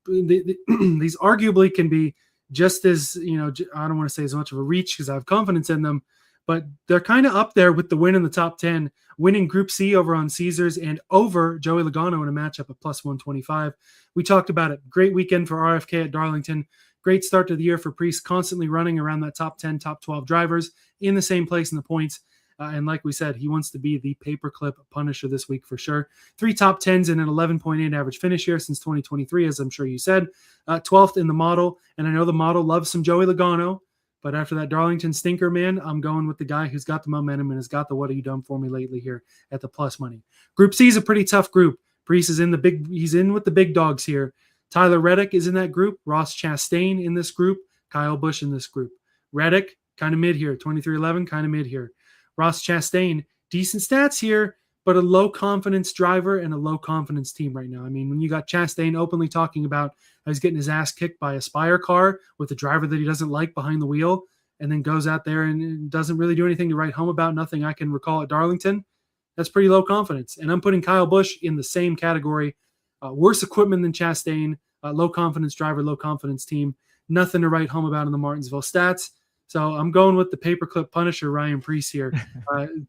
These arguably can be just as, I don't want to say as much of a reach because I have confidence in them, but they're kind of up there with the win in the top 10, winning Group C over on Caesars and over Joey Logano in a matchup at +125. We talked about it. Great weekend for RFK at Darlington. Great start to the year for Preece, constantly running around that top 10, top 12 drivers in the same place in the points. And like we said, he wants to be the paperclip punisher this week for sure. 3 top 10s and an 11.8 average finish here since 2023, as I'm sure you said. 12th in the model. And I know the model loves some Joey Logano. But after that Darlington stinker, man, I'm going with the guy who's got the momentum and has got the what have you done for me lately here at the plus money. Group C is a pretty tough group. Preece is he's in with the big dogs here. Tyler Reddick is in that group. Ross Chastain in this group. Kyle Busch in this group. Reddick, kind of mid here. 2311, kind of mid here. Ross Chastain, decent stats here, but a low confidence driver and a low confidence team right now. I mean, when you got Chastain openly talking about how he's getting his ass kicked by a Spire car with a driver that he doesn't like behind the wheel, and then goes out there and doesn't really do anything to write home about, nothing I can recall at Darlington, that's pretty low confidence. And I'm putting Kyle Busch in the same category. Worse equipment than Chastain, low confidence driver, low confidence team, nothing to write home about in the Martinsville stats. So I'm going with the paperclip punisher, Ryan Preece here.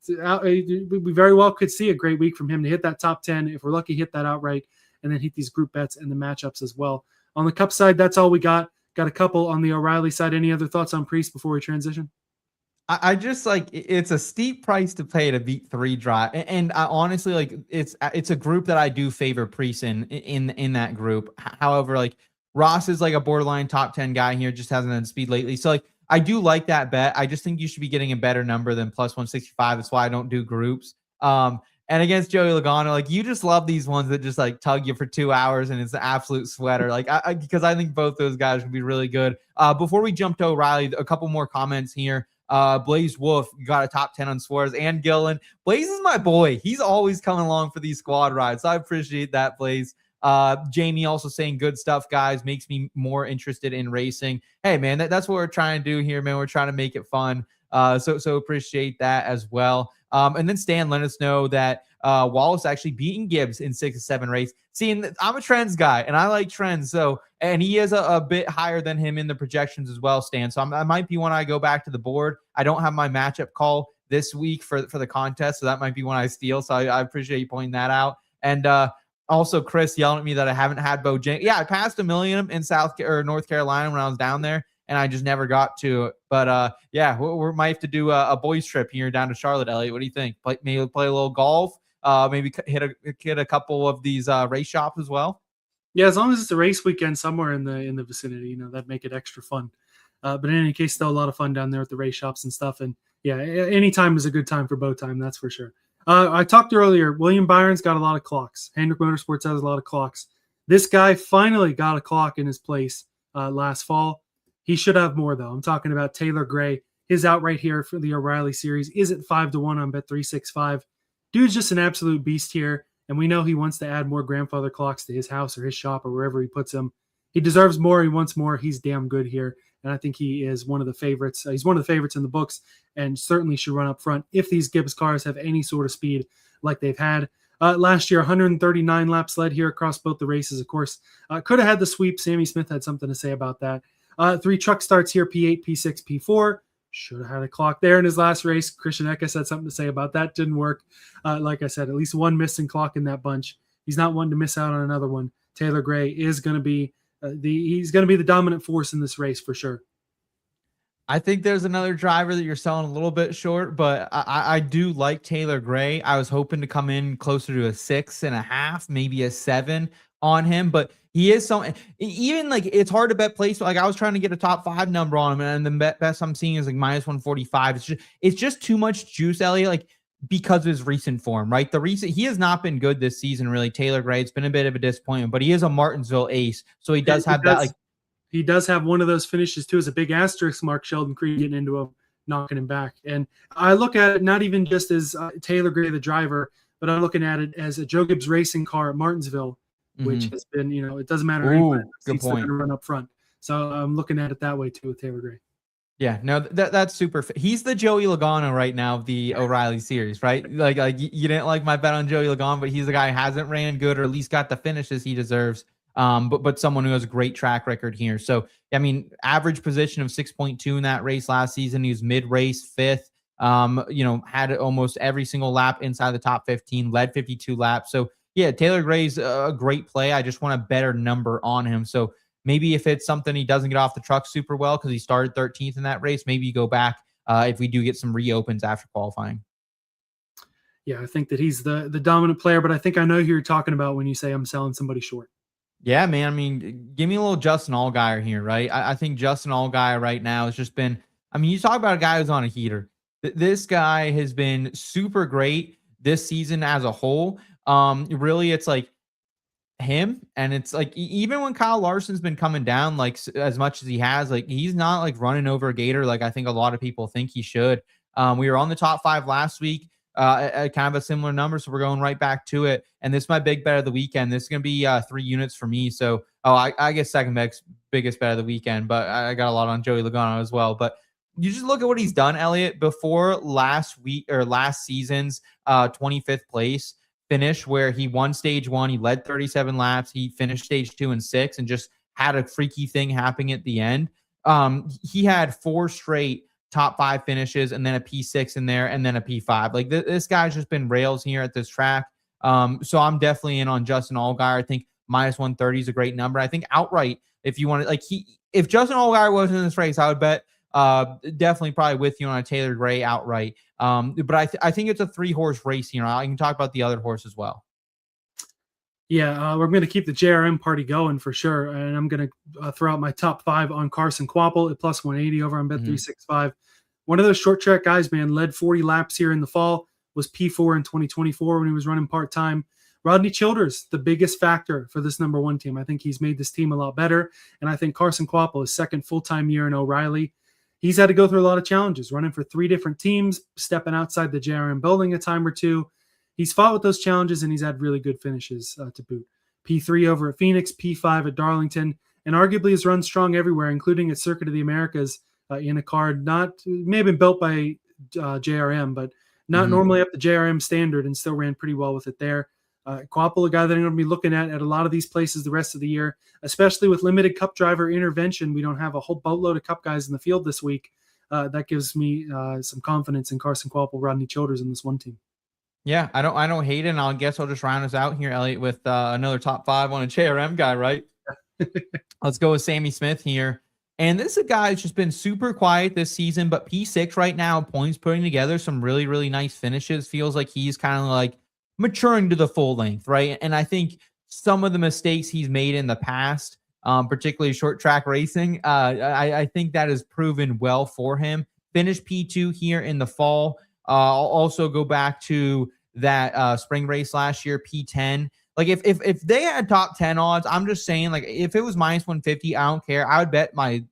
We very well could see a great week from him to hit that top 10. If we're lucky, hit that outright, and then hit these group bets and the matchups as well. On the Cup side, that's all we got. Got a couple on the O'Reilly side. Any other thoughts on Preece before we transition? I just like, it's a steep price to pay to beat 3 drive. And I honestly, like, it's a group that I do favor Preece in that group. However, like Ross is like a borderline top 10 guy here, just hasn't had speed lately. So like, I do like that bet. I just think you should be getting a better number than +165. That's why I don't do groups. And and against Joey Logano. Like, you just love these ones that just like tug you for 2 hours and it's an absolute sweater. Like, because I think both those guys would be really good. Before we jump to O'Reilly, a couple more comments here. Blaze Wolf got a top 10 on Suarez and Gilliland. Blaze is my boy. He's always coming along for these squad rides. So I appreciate that, Blaze. Jamie also saying good stuff, guys. Makes me more interested in racing. Hey, man, that's what we're trying to do here, man. We're trying to make it fun. So appreciate that as well. And then Stan let us know that Wallace actually beating Gibbs in 6 to 7 race. See, I'm a trends guy, and I like trends. So, and he is a bit higher than him in the projections as well, Stan. So I might be when I go back to the board. I don't have my matchup call this week for the contest, so that might be when I steal. So I appreciate you pointing that out. And also, Chris yelling at me that I haven't had Bojangles. Yeah, I passed $1 million in North Carolina when I was down there, and I just never got to it. But yeah, we might have to do a boys trip here down to Charlotte, Elliot. What do you think? Maybe play a little golf. Maybe hit a couple of these race shops as well. Yeah, as long as it's a race weekend somewhere in the vicinity, that'd make it extra fun. But in any case, still a lot of fun down there at the race shops and stuff. And yeah, any time is a good time for bow time, that's for sure. I talked earlier, William Byron's got a lot of clocks. Hendrick Motorsports has a lot of clocks. This guy finally got a clock in his place last fall. He should have more, though. I'm talking about Taylor Gray. His outright here for the O'Reilly series is at 5-1 on Bet365. Dude's just an absolute beast here, and we know he wants to add more grandfather clocks to his house or his shop or wherever he puts them. He deserves more. He wants more. He's damn good here, and I think he is one of the favorites. He's one of the favorites in the books and certainly should run up front if these Gibbs cars have any sort of speed like they've had. Last year, 139 laps led here across both the races, of course. Could have had the sweep. Sammy Smith had something to say about that. 3 truck starts here, P8, P6, P4. Should have had a clock there in his last race. Christian Eckes had something to say about that. Didn't work. Like I said, at least one missing clock in that bunch. He's not one to miss out on another one. Taylor Gray is going to be the dominant force in this race for sure. I think there's another driver that you're selling a little bit short, but I do like Taylor Gray. I was hoping to come in closer to a 6.5, maybe a 7 on him, but he is so even like it's hard to bet place. Like I was trying to get a top 5 number on him, and the best I'm seeing is like -145. It's just too much juice, Elliot. Like because of his recent form, right? He has not been good this season, really. Taylor Gray, it's been a bit of a disappointment, but he is a Martinsville ace, so he does have that. Like he does have one of those finishes too. As a big asterisk mark, Sheldon Creed getting into him, knocking him back. And I look at it not even just as Taylor Gray, the driver, but I'm looking at it as a Joe Gibbs racing car at Martinsville, which has been, it doesn't matter. Good point. To run up front. So I'm looking at it that way too with Taylor Gray. Yeah, no, that's super. He's the Joey Logano right now of the O'Reilly series, right? Like you didn't like my bet on Joey Logano, but he's the guy who hasn't ran good or at least got the finishes he deserves. But someone who has a great track record here. So, I mean, average position of 6.2 in that race last season. He was mid-race 5th. Had almost every single lap inside the top 15, led 52 laps. So, yeah, Taylor Gray's a great play. I just want a better number on him. So maybe if it's something he doesn't get off the truck super well because he started 13th in that race, maybe you go back if we do get some reopens after qualifying. Yeah, I think that he's the dominant player, but I think I know who you're talking about when you say I'm selling somebody short. Yeah, man. I mean, give me a little Justin Allgaier here, right? I think Justin Allgaier right now has just been, I mean, you talk about a guy who's on a heater. This guy has been super great this season as a whole. Really, it's like him, and it's like even when Kyle Larson's been coming down like as much as he has, like he's not like running over a gator like I think a lot of people think he should. We were on the top 5 last week. At kind of a similar number, so we're going right back to it. And this is my big bet of the weekend. This is going to be 3 units for me. So, I guess second biggest bet of the weekend, but I got a lot on Joey Logano as well. But you just look at what he's done, Elliot, before last season's 25th place finish, where he won stage 1, he led 37 laps, he finished stage 2 and 6, and just had a freaky thing happening at the end. He had 4 straight top 5 finishes, and then a P6 in there, and then a P5. Like this guy's just been rails here at this track. So I'm definitely in on Justin Allgaier. I think -130 is a great number. I think outright, if you want to, if Justin Allgaier wasn't in this race, I would bet definitely probably with you on a Taylor Gray outright. But I think it's a 3-horse race here. I can talk about the other horse as well. Yeah, we're going to keep the JRM party going for sure. And I'm going to throw out my top 5 on Carson Kvapil at +180 over on Bet365. One of those short track guys, man, led 40 laps here in the fall, was P4 in 2024 when he was running part-time. Rodney Childers, the biggest factor for this number 1 team. I think he's made this team a lot better. And I think Carson Kvapil, his second full-time year in O'Reilly, he's had to go through a lot of challenges, running for 3 different teams, stepping outside the JRM building a time or two. He's fought with those challenges, and he's had really good finishes to boot. P3 over at Phoenix, P5 at Darlington, and arguably has run strong everywhere, including at Circuit of the Americas in a car may have been built by JRM, but not normally up to JRM standard, and still ran pretty well with it there. Kvapil, a guy that I'm going to be looking at a lot of these places the rest of the year, especially with limited Cup driver intervention. We don't have a whole boatload of Cup guys in the field this week. That gives me some confidence in Carson Kvapil, Rodney Childers in this one team. Yeah, I don't hate it, and I'll just round us out here, Elliot, with another top 5 on a JRM guy, right? Let's go with Sammy Smith here. And this is a guy who's just been super quiet this season, but P6 right now, points putting together some really, really nice finishes. Feels like he's kind of like maturing to the full length, right? And I think some of the mistakes he's made in the past, particularly short track racing, I think that has proven well for him. Finished P2 here in the fall. I'll also go back to that spring race last year, P10. Like if they had top 10 odds, I'm just saying, like if it was minus 150, I don't care. I would bet my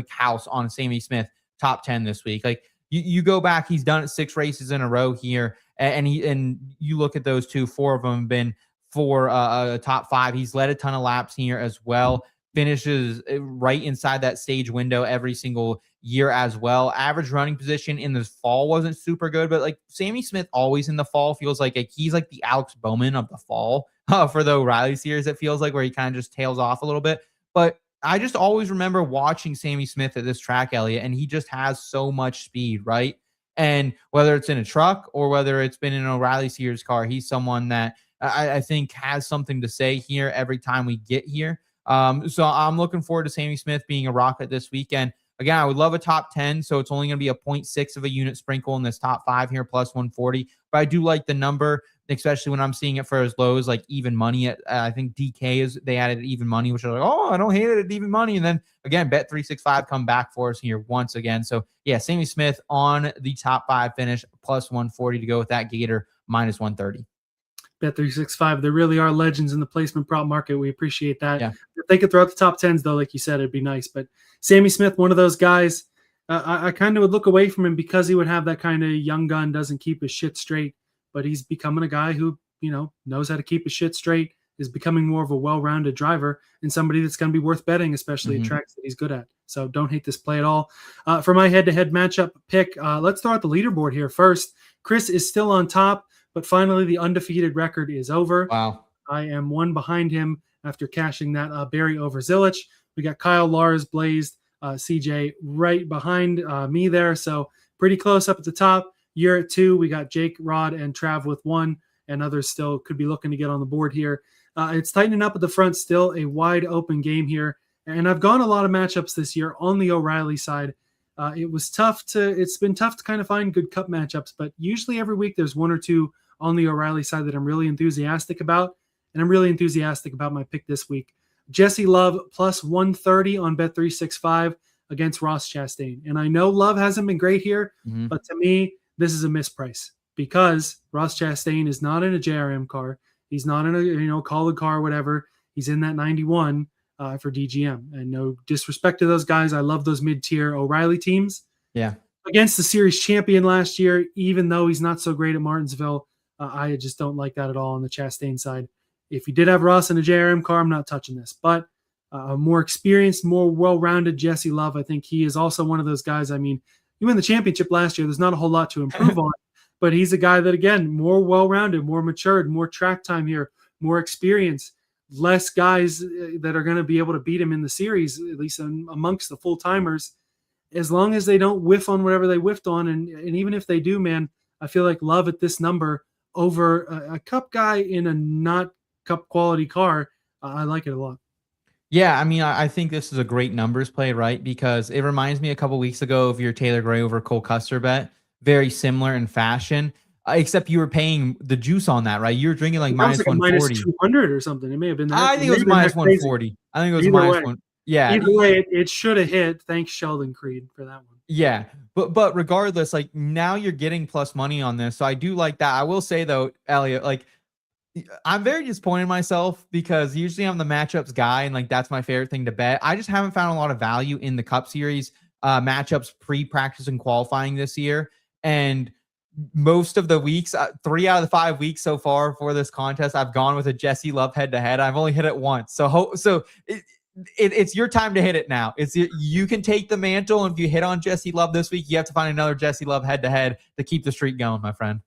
house on Sammy Smith top 10 this week. Like you go back, he's done it 6 races in a row here, and you look at those 4 of them have been for top 5. He's led a ton of laps here as well. Finishes right inside that stage window every single year as well. Average running position in the fall wasn't super good, but like Sammy Smith always in the fall feels like he's like the Alex Bowman of the fall for the O'Reilly series. It feels like where he kind of just tails off a little bit. But I just always remember watching Sammy Smith at this track, Elliott, and he just has so much speed, right? And whether it's in a truck or whether it's been in an O'Reilly series car, he's someone that I think has something to say here every time we get here. So I'm looking forward to Sammy Smith being a rocket this weekend. Again, I would love a top 10, so it's only going to be a 0.6 of a unit sprinkle in this top 5 here, plus 140. But I do like the number, especially when I'm seeing it for as low as like even money at, I think DK they added even money, which are like, oh, I don't hate it at even money. And then again, Bet365 come back for us here once again. So yeah, Sammy Smith on the top 5 finish, plus 140 to go with that Gator, minus 130. Bet365, there really are legends in the placement prop market. We appreciate that. Yeah. If they could throw out the top 10s, though, like you said, it'd be nice. But Sammy Smith, one of those guys, I kind of would look away from him because he would have that kind of young gun, doesn't keep his shit straight. But he's becoming a guy who, knows how to keep his shit straight, is becoming more of a well-rounded driver and somebody that's going to be worth betting, especially at tracks that he's good at. So don't hate this play at all. For my head-to-head matchup pick, let's throw out the leaderboard here first. Chris is still on top, but finally the undefeated record is over. Wow. I am 1 behind him after cashing that Barry over Zilich. We got Kyle, Lars, Blazed, CJ right behind me there. So pretty close up at the top. You're at 2. We got Jake, Rod, and Trav with 1, and others still could be looking to get on the board here. It's tightening up at the front, still a wide open game here. And I've gone a lot of matchups this year on the O'Reilly side. It's been tough to kind of find good Cup matchups, but usually every week there's 1 or 2 on the O'Reilly side that I'm really enthusiastic about. And I'm really enthusiastic about my pick this week. Jesse Love plus 130 on Bet365 against Ross Chastain. And I know Love hasn't been great here, but to me, this is a misprice because Ross Chastain is not in a JRM car. He's not in a call car or whatever. He's in that 91 for DGM. And no disrespect to those guys. I love those mid-tier O'Reilly teams. Yeah. Against the series champion last year, even though he's not so great at Martinsville, I just don't like that at all on the Chastain side. If you did have Ross in a JRM car, I'm not touching this. But a more experienced, more well-rounded Jesse Love, I think he is also one of those guys. I mean, he won the championship last year. There's not a whole lot to improve on. But he's a guy that, again, more well-rounded, more matured, more track time here, more experience, less guys that are going to be able to beat him in the series, at least amongst the full-timers, as long as they don't whiff on whatever they whiffed on. And even if they do, man, I feel like Love at this number over a Cup guy in a not Cup quality car, I like it a lot. Yeah, I mean, I think this is a great numbers play, right? Because it reminds me a couple weeks ago of your Taylor Gray over Cole Custer bet. Very similar in fashion, except you were paying the juice on that, right? You were drinking like minus 140. Minus 200 or something. It may have been that. I think it was minus 140. I think it was minus 1. Yeah. Either way, it should have hit. Thanks, Sheldon Creed, for that one. Yeah. But regardless, like now you're getting plus money on this. So I do like that. I will say though, Elliot, like I'm very disappointed in myself because usually I'm the matchups guy and like that's my favorite thing to bet. I just haven't found a lot of value in the Cup Series matchups pre-practice and qualifying this year. And most of the weeks, 3 out of the 5 weeks so far for this contest, I've gone with a Jesse Love head-to-head. I've only hit it once. So it's your time to hit it now. You can take the mantle, and if you hit on Jesse Love this week, you have to find another Jesse Love head-to-head to keep the streak going, my friend.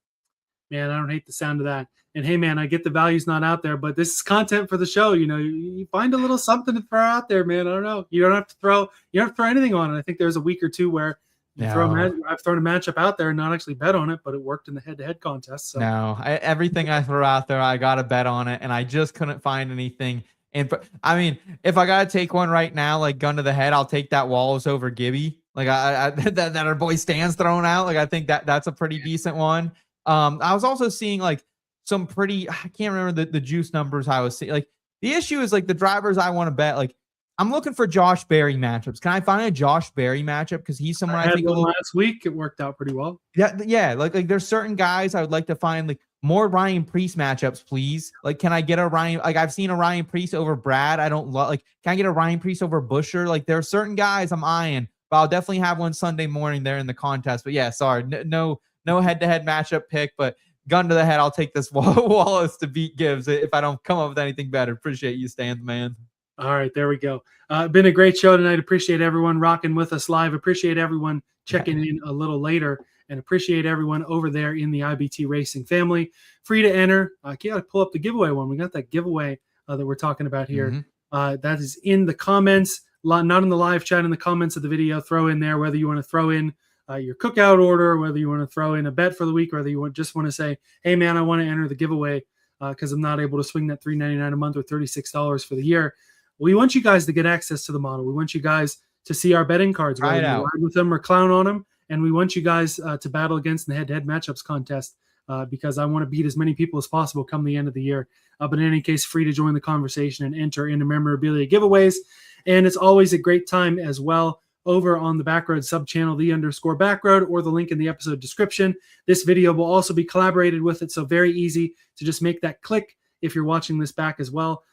Man, I don't hate the sound of that. And hey, man, I get the value's not out there, but this is content for the show. You know, you find a little something to throw out there, man. I don't know. You don't have to throw anything on it. I think there's a week or two where I've thrown a matchup out there and not actually bet on it, but it worked in the head-to-head contest. So. No, everything I throw out there, I got to bet on it, and I just couldn't find anything. And I mean, if I got to take one right now, like gun to the head, I'll take that Wallace over Gibby. Like that our boy Stan's thrown out. Like I think that's a pretty decent one. I was also seeing like some pretty, I can't remember the juice numbers I was seeing. Like the issue is like the drivers I want to bet. Like I'm looking for Josh Berry matchups. Can I find a Josh Berry matchup? Because he's someone I think last week it worked out pretty well. Yeah. Like there's certain guys I would like to find like more Ryan Preece matchups, please. Like, can I get a Ryan? Like I've seen a Ryan Preece over Brad. I don't love. Like, can I get a Ryan Preece over Busher? Like there are certain guys I'm eyeing, but I'll definitely have one Sunday morning there in the contest. But yeah, sorry, no head-to-head matchup pick, but gun to the head, I'll take this Wallace to beat Gibbs if I don't come up with anything better. Appreciate you, Stan, man. All right, there we go. Been a great show tonight. Appreciate everyone rocking with us live. Appreciate everyone checking in a little later, and appreciate everyone over there in the IBT Racing family. Free to enter. I can't pull up the giveaway one. We got that giveaway that we're talking about here. Mm-hmm. That is in the comments, not in the live chat, in the comments of the video. Throw in there whether you want to throw in your cookout order, whether you want to throw in a bet for the week, or whether you just want to say, hey, man, I want to enter the giveaway because I'm not able to swing that $3.99 a month or $36 for the year. We want you guys to get access to the model. We want you guys to see our betting cards, whether you ride with them or clown on them. And we want you guys to battle against the head-to-head matchups contest because I want to beat as many people as possible come the end of the year. But in any case, free to join the conversation and enter into memorabilia giveaways. And it's always a great time as well over on the Backroad sub-channel, _Backroad, or the link in the episode description. This video will also be collaborated with it, so very easy to just make that click if you're watching this back as well.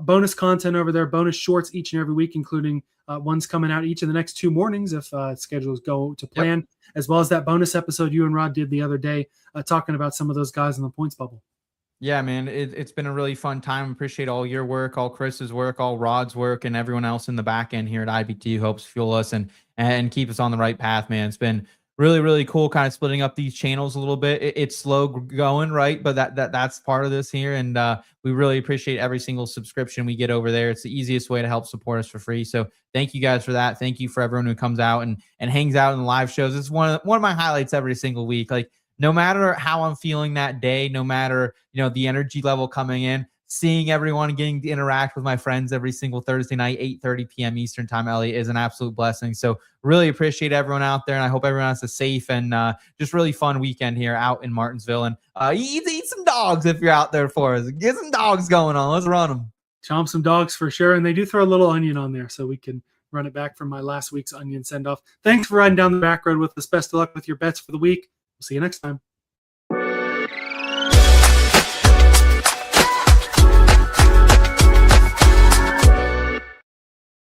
Bonus content over there, bonus shorts each and every week, including ones coming out each of the next 2 mornings if schedules go to plan, as well as that bonus episode you and Rod did the other day talking about some of those guys in the points bubble. Yeah, man, it's been a really fun time. Appreciate all your work, all Chris's work, all Rod's work, and everyone else in the back end here at IBT who helps fuel us and keep us on the right path, man. It's been really, really cool kind of splitting up these channels a little bit. It's slow going, right? But that's part of this here. And we really appreciate every single subscription we get over there. It's the easiest way to help support us for free. So thank you guys for that. Thank you for everyone who comes out and hangs out in the live shows. It's one of my highlights every single week. Like, no matter how I'm feeling that day, no matter, the energy level coming in, seeing everyone getting to interact with my friends every single Thursday night, 8:30 p.m. Eastern time, Elliot, is an absolute blessing. So really appreciate everyone out there, and I hope everyone has a safe and just really fun weekend here out in Martinsville. And eat some dogs if you're out there for us. Get some dogs going on. Let's run them. Chomp some dogs for sure, and they do throw a little onion on there, so we can run it back from my last week's onion send-off. Thanks for riding down the back road with us. Best of luck with your bets for the week. We'll see you next time.